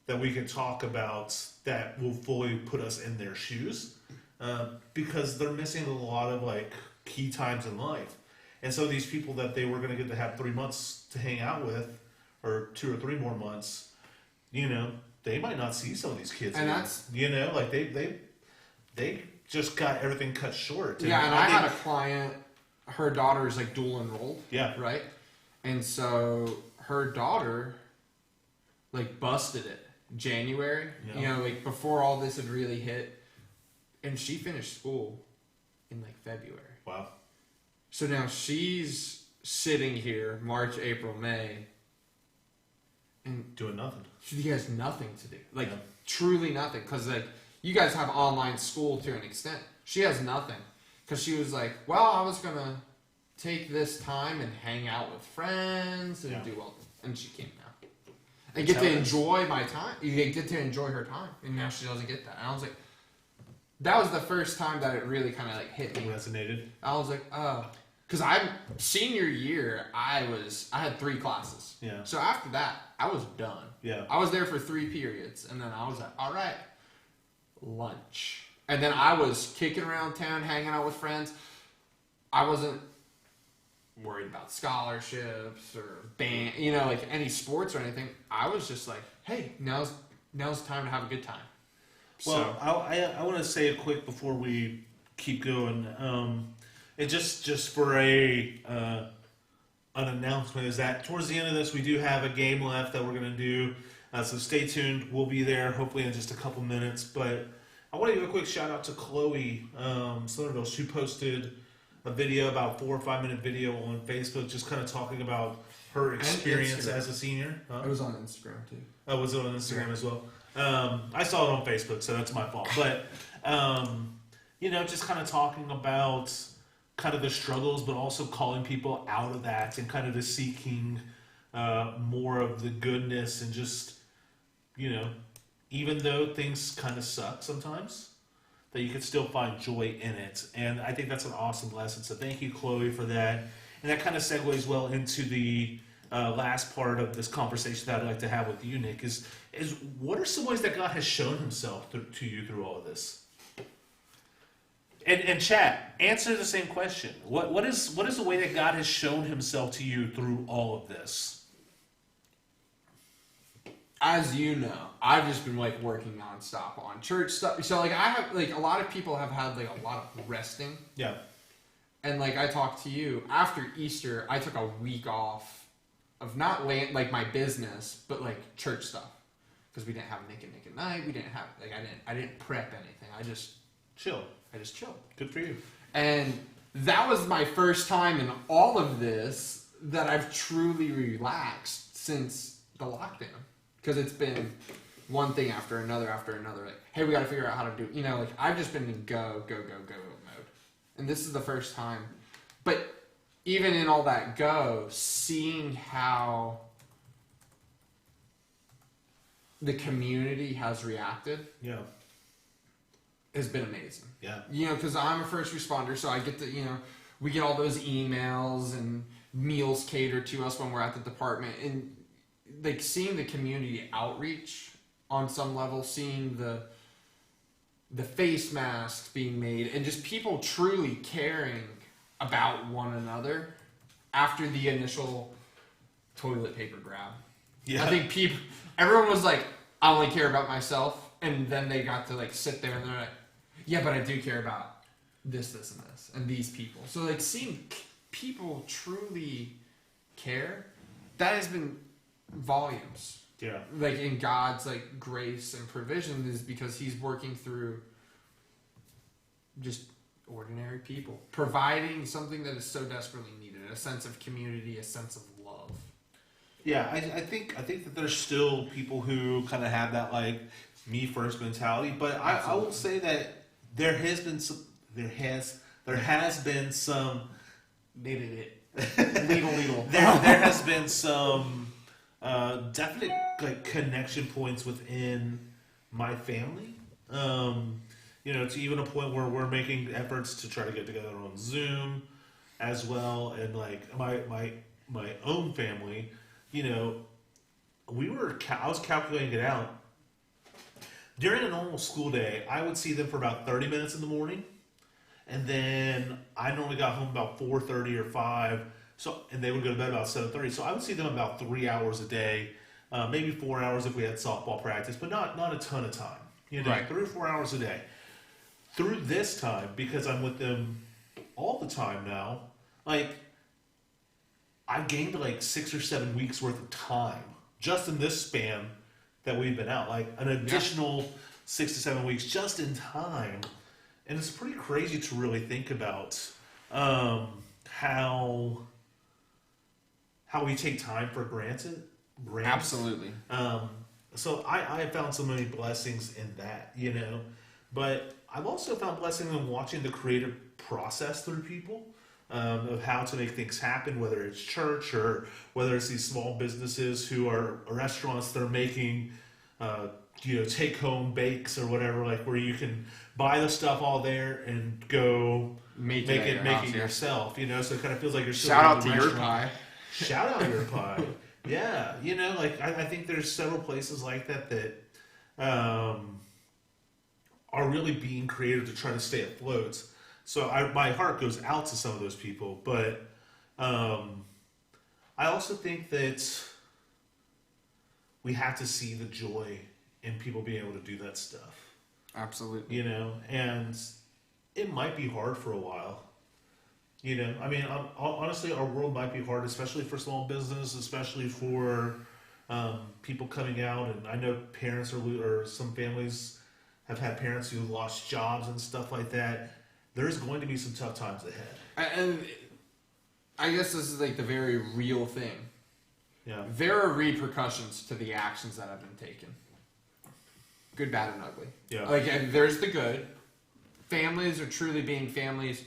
that we can talk about that will fully put us in their shoes, because they're missing a lot of like key times in life. And so these people that they were going to get to have 3 months to hang out with, or 2 or 3 more months, they might not see some of these kids. And anymore. that's like they just got everything cut short. Yeah, and I had a client, her daughter is like dual enrolled. Yeah. Right? And so her daughter like busted it January, Yeah. like before all this had really hit. And she finished school in like February. Wow. So now she's sitting here March, April, May, and Doing nothing. she has nothing to do. Like, Yeah. truly nothing. Because, like, you guys have online school to an extent. She has nothing. Because she was like, well, I was going to take this time and hang out with friends and do all. And she came now. And get to enjoy my time. You get to enjoy her time. And now she doesn't get that. And I was like, that was the first time that it really kind of, like, hit me. Resonated. I was like, oh. Because senior year, I had 3 classes. Yeah. So after that, I was done. Yeah. I was there for 3 periods, and then I was like, all right, lunch. And then I was kicking around town, hanging out with friends. I wasn't worried about scholarships or band, like any sports or anything. I was just like, hey, now's time to have a good time. Well, I want to say it quick before we keep going. And just for an announcement is that towards the end of this, we do have a game left that we're going to do. So stay tuned. We'll be there hopefully in just a couple minutes. But I want to give a quick shout out to Chloe Somerville. She posted a video, about 4 or 5 minute video on Facebook, just kind of talking about her experience as a senior. It was on Instagram too. Oh, was it on Instagram as well? I saw it on Facebook, so that's my fault. But just kind of talking about kind of the struggles, but also calling people out of that and kind of just seeking more of the goodness and just, even though things kind of suck sometimes, that you can still find joy in it. And I think that's an awesome lesson. So thank you, Chloe, for that. And that kind of segues well into the last part of this conversation that I'd like to have with you, Nick, is what are some ways that God has shown himself to you through all of this? And chat, answer the same question. What is the way that God has shown himself to you through all of this? As you know, I've just been like working nonstop on church stuff. So like I have like a lot of people have had like a lot of resting. Yeah. And like I talked to you after Easter, I took a week off of not like my business, but like church stuff, because we didn't have Nick and Nite. We didn't have I didn't prep anything. I just chilled. Good for you. And that was my first time in all of this that I've truly relaxed since the lockdown. Because it's been one thing after another. Like, hey, we got to figure out how to do. Like I've just been in go mode, and this is the first time. But even in all that go, seeing how the community has reacted, has been amazing. Yeah. Because I'm a first responder, so I get to, we get all those emails and meals catered to us when we're at the department, and like seeing the community outreach on some level, seeing the face masks being made, and just people truly caring about one another after the initial toilet paper grab. Yeah. I think everyone was like, I only care about myself, and then they got to like sit there and they're like, yeah, but I do care about this, this, and this, and these people. So like seeing people truly care, that has been volumes. Yeah. Like in God's like grace and provision is because He's working through just ordinary people, providing something that is so desperately needed, a sense of community, a sense of love. Yeah, I think that there's still people who kind of have that like me first mentality, but I will say that there has been some there has been some definite like connection points within my family. To even a point where we're making efforts to try to get together on Zoom as well, and like my own family. I was calculating it out. During a normal school day, I would see them for about 30 minutes in the morning, and then I normally got home about 4:30 or 5. So, and they would go to bed about 7:30. So I would see them about 3 hours a day, maybe 4 hours if we had softball practice, but not a ton of time. Right. 3 or 4 hours a day. Through this time, because I'm with them all the time now, like I gained like 6 or 7 weeks worth of time just in this span that we've been out, like an additional 6 to 7 weeks just in time. And it's pretty crazy to really think about how we take time for granted. Absolutely. So I have found so many blessings in that, but I've also found blessings in watching the creative process through people. Of how to make things happen, whether it's church or whether it's these small businesses who are restaurants that are making, take-home bakes or whatever, like where you can buy the stuff all there and go make it yourself. So it kind of feels like you're still shout out to your Your Pie. Shout out Your Pie. Yeah, I think there's several places like that are really being creative to try to stay afloat. So my heart goes out to some of those people, but I also think that we have to see the joy in people being able to do that stuff. Absolutely. And it might be hard for a while. Honestly, our world might be hard, especially for small business, especially for people coming out. And I know parents or some families have had parents who lost jobs and stuff like that. There's going to be some tough times ahead. And I guess this is like the very real thing. Yeah. There are repercussions to the actions that have been taken. Good, bad, and ugly. Yeah. And there's the good. Families are truly being families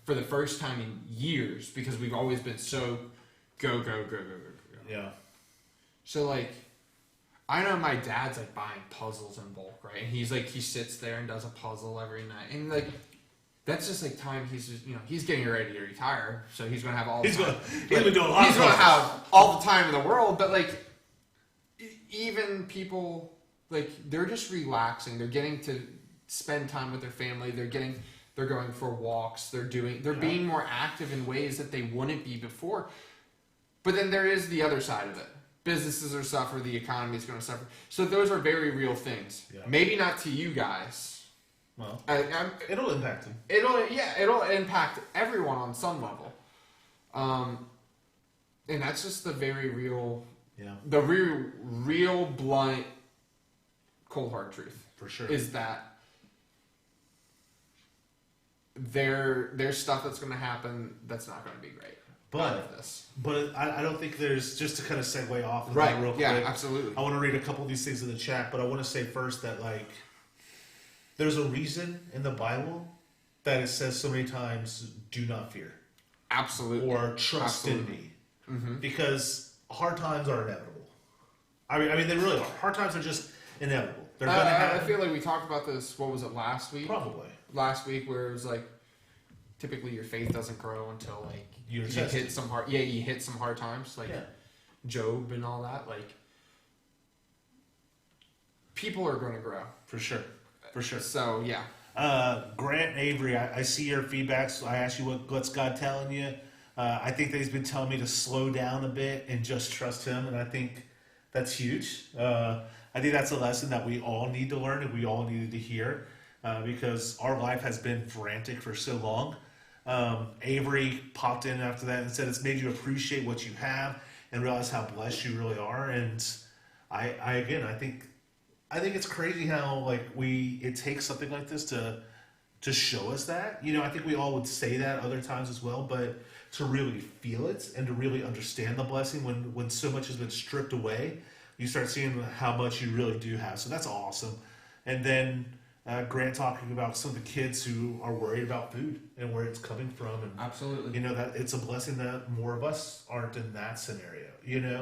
for the first time in years because we've always been so go. Yeah. So I know my dad's buying puzzles in bulk, right? And he sits there and does a puzzle every night. And that's just time he's just, he's getting ready to retire, so he's going to have all the time. He's been doing a lot He's going to have all the time in the world, but even people, they're just relaxing. They're getting to spend time with their family. They're going for walks. They're being more active in ways that they wouldn't be before. But then there is the other side of it. Businesses are suffering. The economy is going to suffer. So those are very real things. Yeah. Maybe not to you guys. Well, it'll impact them. It'll impact everyone on some level. And that's just the very real, the real blunt, cold hard truth. For sure. Is that there's stuff that's going to happen that's not going to be great. But I don't think there's, just to kind of segue off of right. that real quick. Yeah, absolutely. I want to read a couple of these things in the chat, but I want to say first that there's a reason in the Bible that it says so many times, do not fear. Absolutely. Or trust in me. Mm-hmm. Because hard times are inevitable. I mean, they really are. Hard times are just inevitable. They're going to happen. I feel like we talked about this, what was it, last week? Probably. Last week, where it was typically your faith doesn't grow until you hit some hard times, Job and all that. People are going to grow. For sure. So, yeah. Grant Avery, I see your feedback, so I asked you what's God telling you. I think that he's been telling me to slow down a bit and just trust him, and I think that's huge. I think that's a lesson that we all need to learn and we all needed to hear because our life has been frantic for so long. Avery popped in after that and said it's made you appreciate what you have and realize how blessed you really are. And I think it's crazy how it takes something like this to show us that. I think we all would say that other times as well, but to really feel it and to really understand the blessing when so much has been stripped away, you start seeing how much you really do have. So that's awesome. And then Grant talking about some of the kids who are worried about food and where it's coming from, and absolutely, that it's a blessing that more of us aren't in that scenario.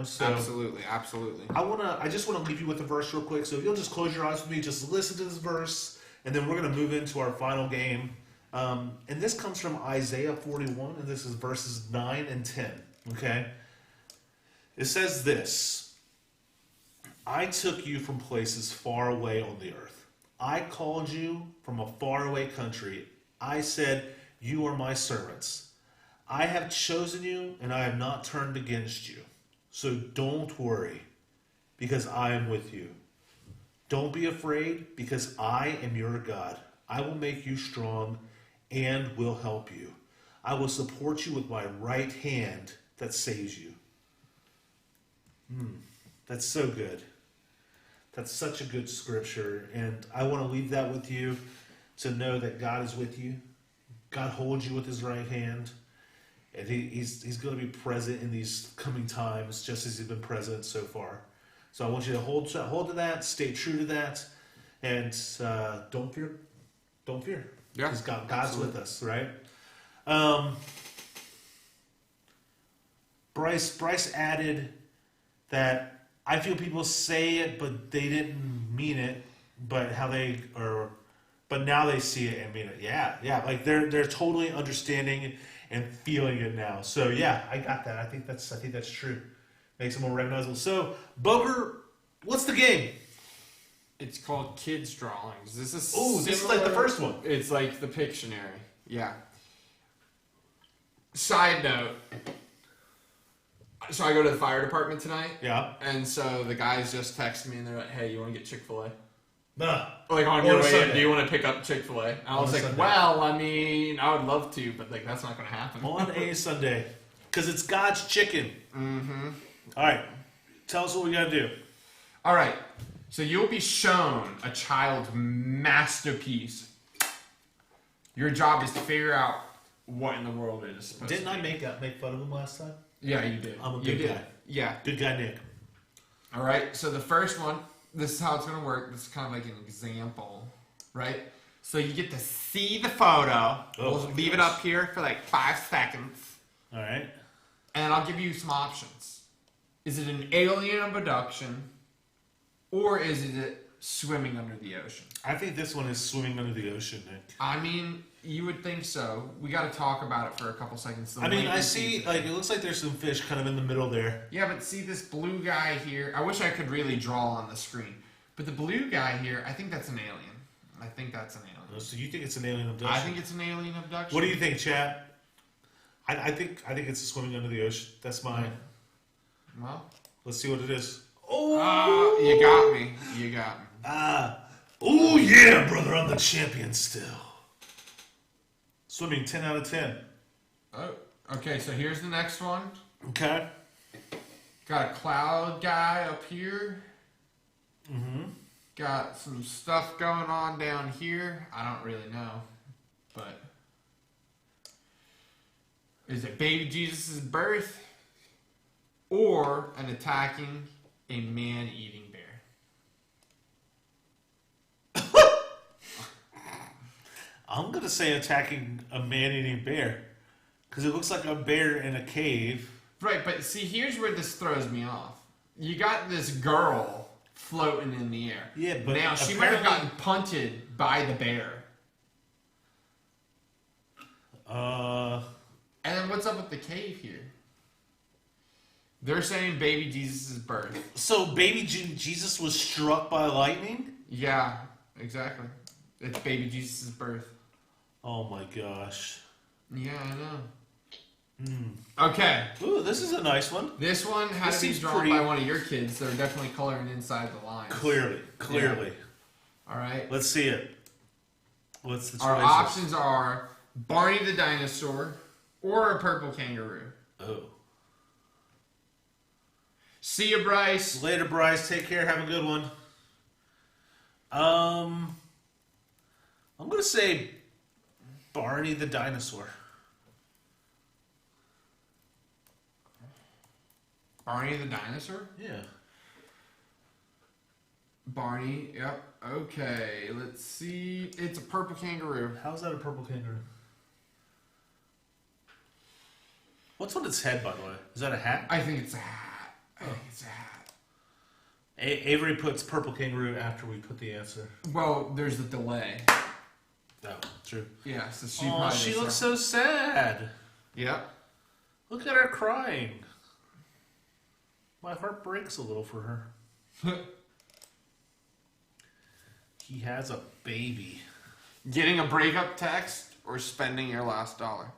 So absolutely. I just want to leave you with a verse real quick. So if you'll just close your eyes with me, just listen to this verse, and then we're going to move into our final game. And this comes from Isaiah 41, and this is verses 9 and 10. Okay, it says this: I took you from places far away on the earth. I called you from a faraway country. I said, you are my servants. I have chosen you, and I have not turned against you. So don't worry, because I am with you. Don't be afraid, because I am your God. I will make you strong and will help you. I will support you with my right hand that saves you. That's so good. That's such a good scripture, and I want to leave that with you to know that God is with you. God holds you with his right hand, and he's going to be present in these coming times just as he's been present so far. So I want you to hold to that, stay true to that, and don't fear. Don't fear. Yeah, because God's absolutely. with us, right? Bryce added that I feel people say it, but they didn't mean it. But now they see it and mean it. Yeah. Like they're totally understanding and feeling it now. So yeah, I got that. I think that's true. Makes it more recognizable. So Boger, what's the game? It's called Kids Drawings. This is this is like the first one. It's like the Pictionary. Yeah. Side note. So I go to the fire department tonight. Yeah. And so the guys just texted me and they're like, hey, you want to get Chick-fil-A? Nah. Like on your way in, do you want to pick up Chick-fil-A? And I was like, Sunday. well, I mean, I would love to, but like that's not going to happen. On a Sunday. Because it's God's chicken. Mm-hmm. All right. Tell us what we got to do. All right. So you'll be shown a child's masterpiece. Your job is to figure out what in the world it is supposed Didn't to I be. make fun of him last time? Yeah, you did. I'm a you good did. guy. Yeah. Good guy, Nick. All right. So the first one, this is how it's going to work. This is kind of like an example, right? So you get to see the photo. Oh, We'll leave it up here for like 5 seconds. All right. And I'll give you some options. Is it an alien abduction? Or is it swimming under the ocean? I think this one is swimming under the ocean, Nick. I mean, you would think so. We got to talk about it for a couple seconds. I see, like, it looks like there's some fish kind of in the middle there. Yeah, but see this blue guy here? I wish I could really draw on the screen. But the blue guy here, I think that's an alien. I think that's an alien. So you think it's an alien abduction? I think it's an alien abduction. What do you think, chat? I think it's swimming under the ocean. That's mine. Well, Let's see what it is. you got me. You got me. Oh yeah, brother, I'm the champion still. Swimming 10 out of 10. Oh, okay, so here's the next one. Okay. Got a cloud guy up here. Mm-hmm. Got some stuff going on down here. I don't really know, but is it baby Jesus' birth or an attacking a man-eating bear? I'm gonna say attacking a man-eating bear because it looks like a bear in a cave. Right, but see, here's where this throws me off. You got this girl floating in the air. Yeah, but now she might have gotten punted by the bear. And then what's up with the cave here? They're saying baby Jesus' birth. So baby Jesus was struck by lightning? Yeah, exactly. It's baby Jesus' birth. Oh my gosh. Yeah, I know. Okay. Ooh, this is a nice one. This one had to be seems drawn pretty- by one of your kids. They're definitely coloring inside the lines. Clearly. All right. Let's see it. What's the choices? Our options are Barney the dinosaur or a purple kangaroo. Oh. See you, Bryce. Later, Bryce. Take care. Have a good one. I'm gonna say Barney the dinosaur. Barney the dinosaur? Yeah. Barney, yep. Okay, let's see. It's a purple kangaroo. How's that a purple kangaroo? What's on its head, by the way? Is that a hat? I think it's a hat. I think it's a hat. Avery puts purple kangaroo after we put the answer. Well, there's the delay. No, true. Yeah, so she Oh, probably she just looks saw- so sad. Yep. Look at her crying. My heart breaks a little for her. He has a baby. Getting a breakup text or spending your last dollar?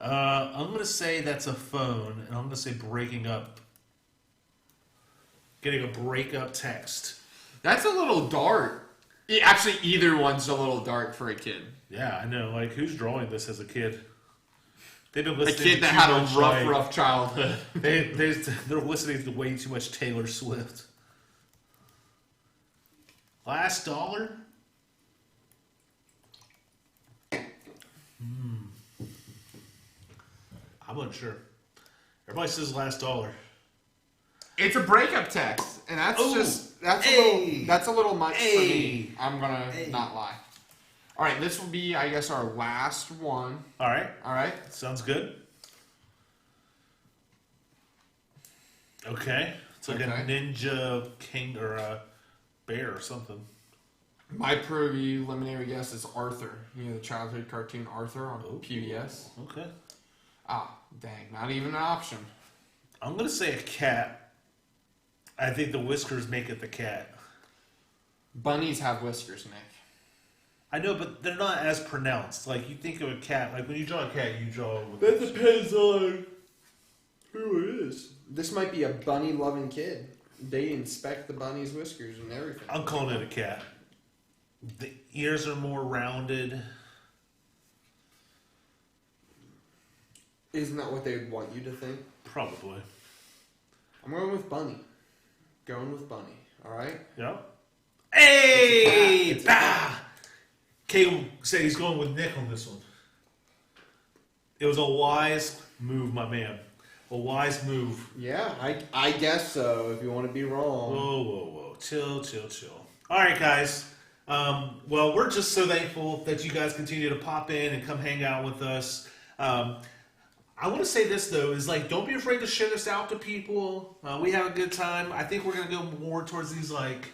I'm going to say that's a phone, and I'm going to say breaking up. Getting a breakup text. That's a little dark. Yeah, actually, either one's a little dark for a kid. Yeah, I know. Like, who's drawing this as a kid? They've been A listening kid to that too had a much, rough childhood. They're listening to way too much Taylor Swift. Last dollar? I'm unsure. Everybody says last dollar. It's a breakup text, and that's Ooh. that's a little much for me. Hey. I'm gonna not lie. All right, this will be, I guess, our last one. All right. All right. Sounds good. Okay. It's like a Okay. ninja king or a bear or something. My preliminary guess is Arthur. You know the childhood cartoon Arthur on PBS. Okay. Ah, dang, not even an option. I'm going to say a cat. I think the whiskers make it the cat. Bunnies have whiskers, Nick. I know, but they're not as pronounced. Like, you think of a cat. Like, when you draw a cat, you draw with That whiskers. depends on who it is. This might be a bunny-loving kid. They inspect the bunny's whiskers and everything. I'm calling it a cat. The ears are more rounded. Isn't that what they would want you to think? Probably. I'm going with bunny. Going with bunny. All right. Yeah. Hey! It's a Bah! Caleb said he's going with Nick on this one. It was a wise move, my man. A wise move. Yeah, I guess so. If you want to be wrong. Whoa. Chill. All right, guys. Well, we're just so thankful that you guys continue to pop in and come hang out with us. I want to say this, though, is like, don't be afraid to share this out to people. We have a good time. I think we're going to go more towards these, like,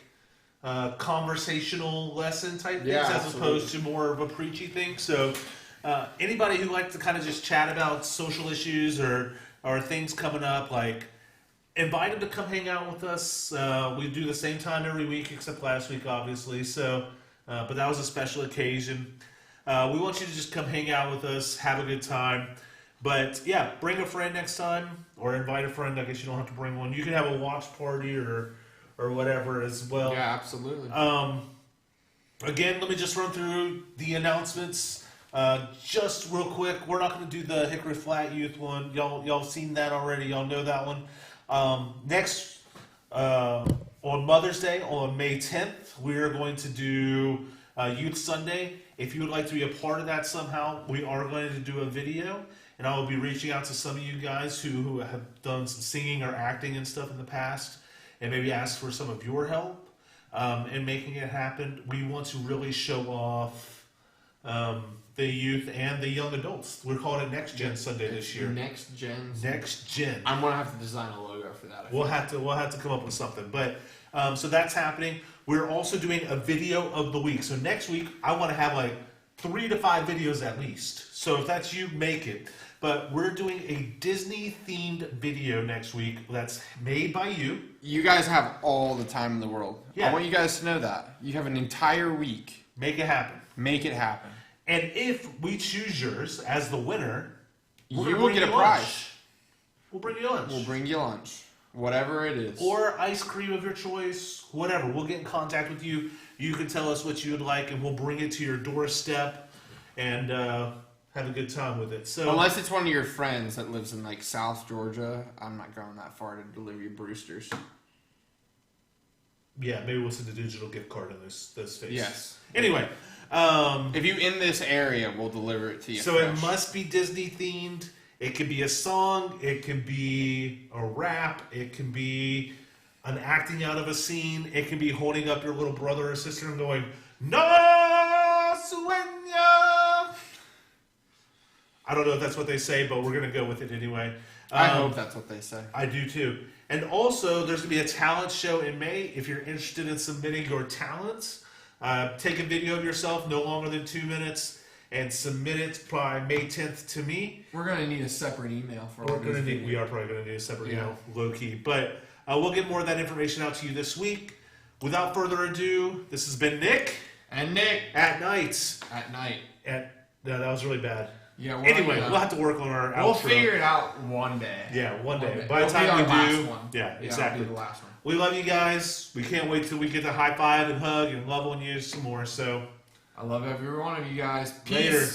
conversational lesson type things Yeah, as opposed to more of a preachy thing. So anybody who likes to kind of just chat about social issues or things coming up, like, invite them to come hang out with us. We do the same time every week except last week, obviously. So, but that was a special occasion. We want you to just come hang out with us, have a good time. But yeah, bring a friend next time, or invite a friend. I guess you don't have to bring one. You can have a watch party or whatever as well. Yeah, absolutely. Again, let me just run through the announcements just real quick. We're not going to do the Hickory Flat Youth one. Y'all seen that already. Y'all know that one. Next, on Mother's Day, on May 10th, we are going to do Youth Sunday. If you would like to be a part of that somehow, we are going to do a video. And I will be reaching out to some of you guys who have done some singing or acting and stuff in the past, and maybe ask for some of your help in making it happen. We want to really show off the youth and the young adults. We're calling it Next Gen Sunday this year. Next Gen. Next Gen. I'm gonna have to design a logo for that. We'll have to come up with something. But so that's happening. We're also doing a video of the week. So next week I want to have like 3 to 5 videos at least. So if that's you, make it. But we're doing a Disney-themed video next week that's made by you. You guys have all the time in the world. Yeah. I want you guys to know that. You have an entire week. Make it happen. Make it happen. And if we choose yours as the winner, You will get a prize. We'll bring you lunch. We'll bring you lunch. Whatever it is. Or ice cream of your choice, whatever. We'll get in contact with you. You can tell us what you would like, and we'll bring it to your doorstep and have a good time with it. So, unless it's one of your friends that lives in like South Georgia, I'm not going that far to deliver you Brewsters. yeah, maybe we'll send a digital gift card in those faces. Yes. Anyway, If you in this area, we'll deliver it to you. so fresh. it must be Disney themed. It could be a song. It can be a rap. It can be an acting out of a scene. It can be holding up your little brother or sister and going, "No sueña." I don't know if that's what they say, but we're going to go with it anyway. I hope that's what they say. I do too. And also, there's going to be a talent show in May. If you're interested in submitting your talents, take a video of yourself no longer than 2 minutes and submit it by May 10th to me. We're gonna need a separate email for all these videos. We are probably going to need a separate email, low key. But we'll get more of that information out to you this week. Without further ado, this has been Nick And Nick at Nite. at night. No, that was really bad. Yeah. Anyway, we'll have to work on our We'll outro. figure it out one day. Yeah, one day. day. By the It'll be time our we last do, one. yeah, Yeah, exactly. it'll be the last one. We love you guys. We can't wait till we get to high five and hug and love on you some more. So I love every one of you guys. Peace. later.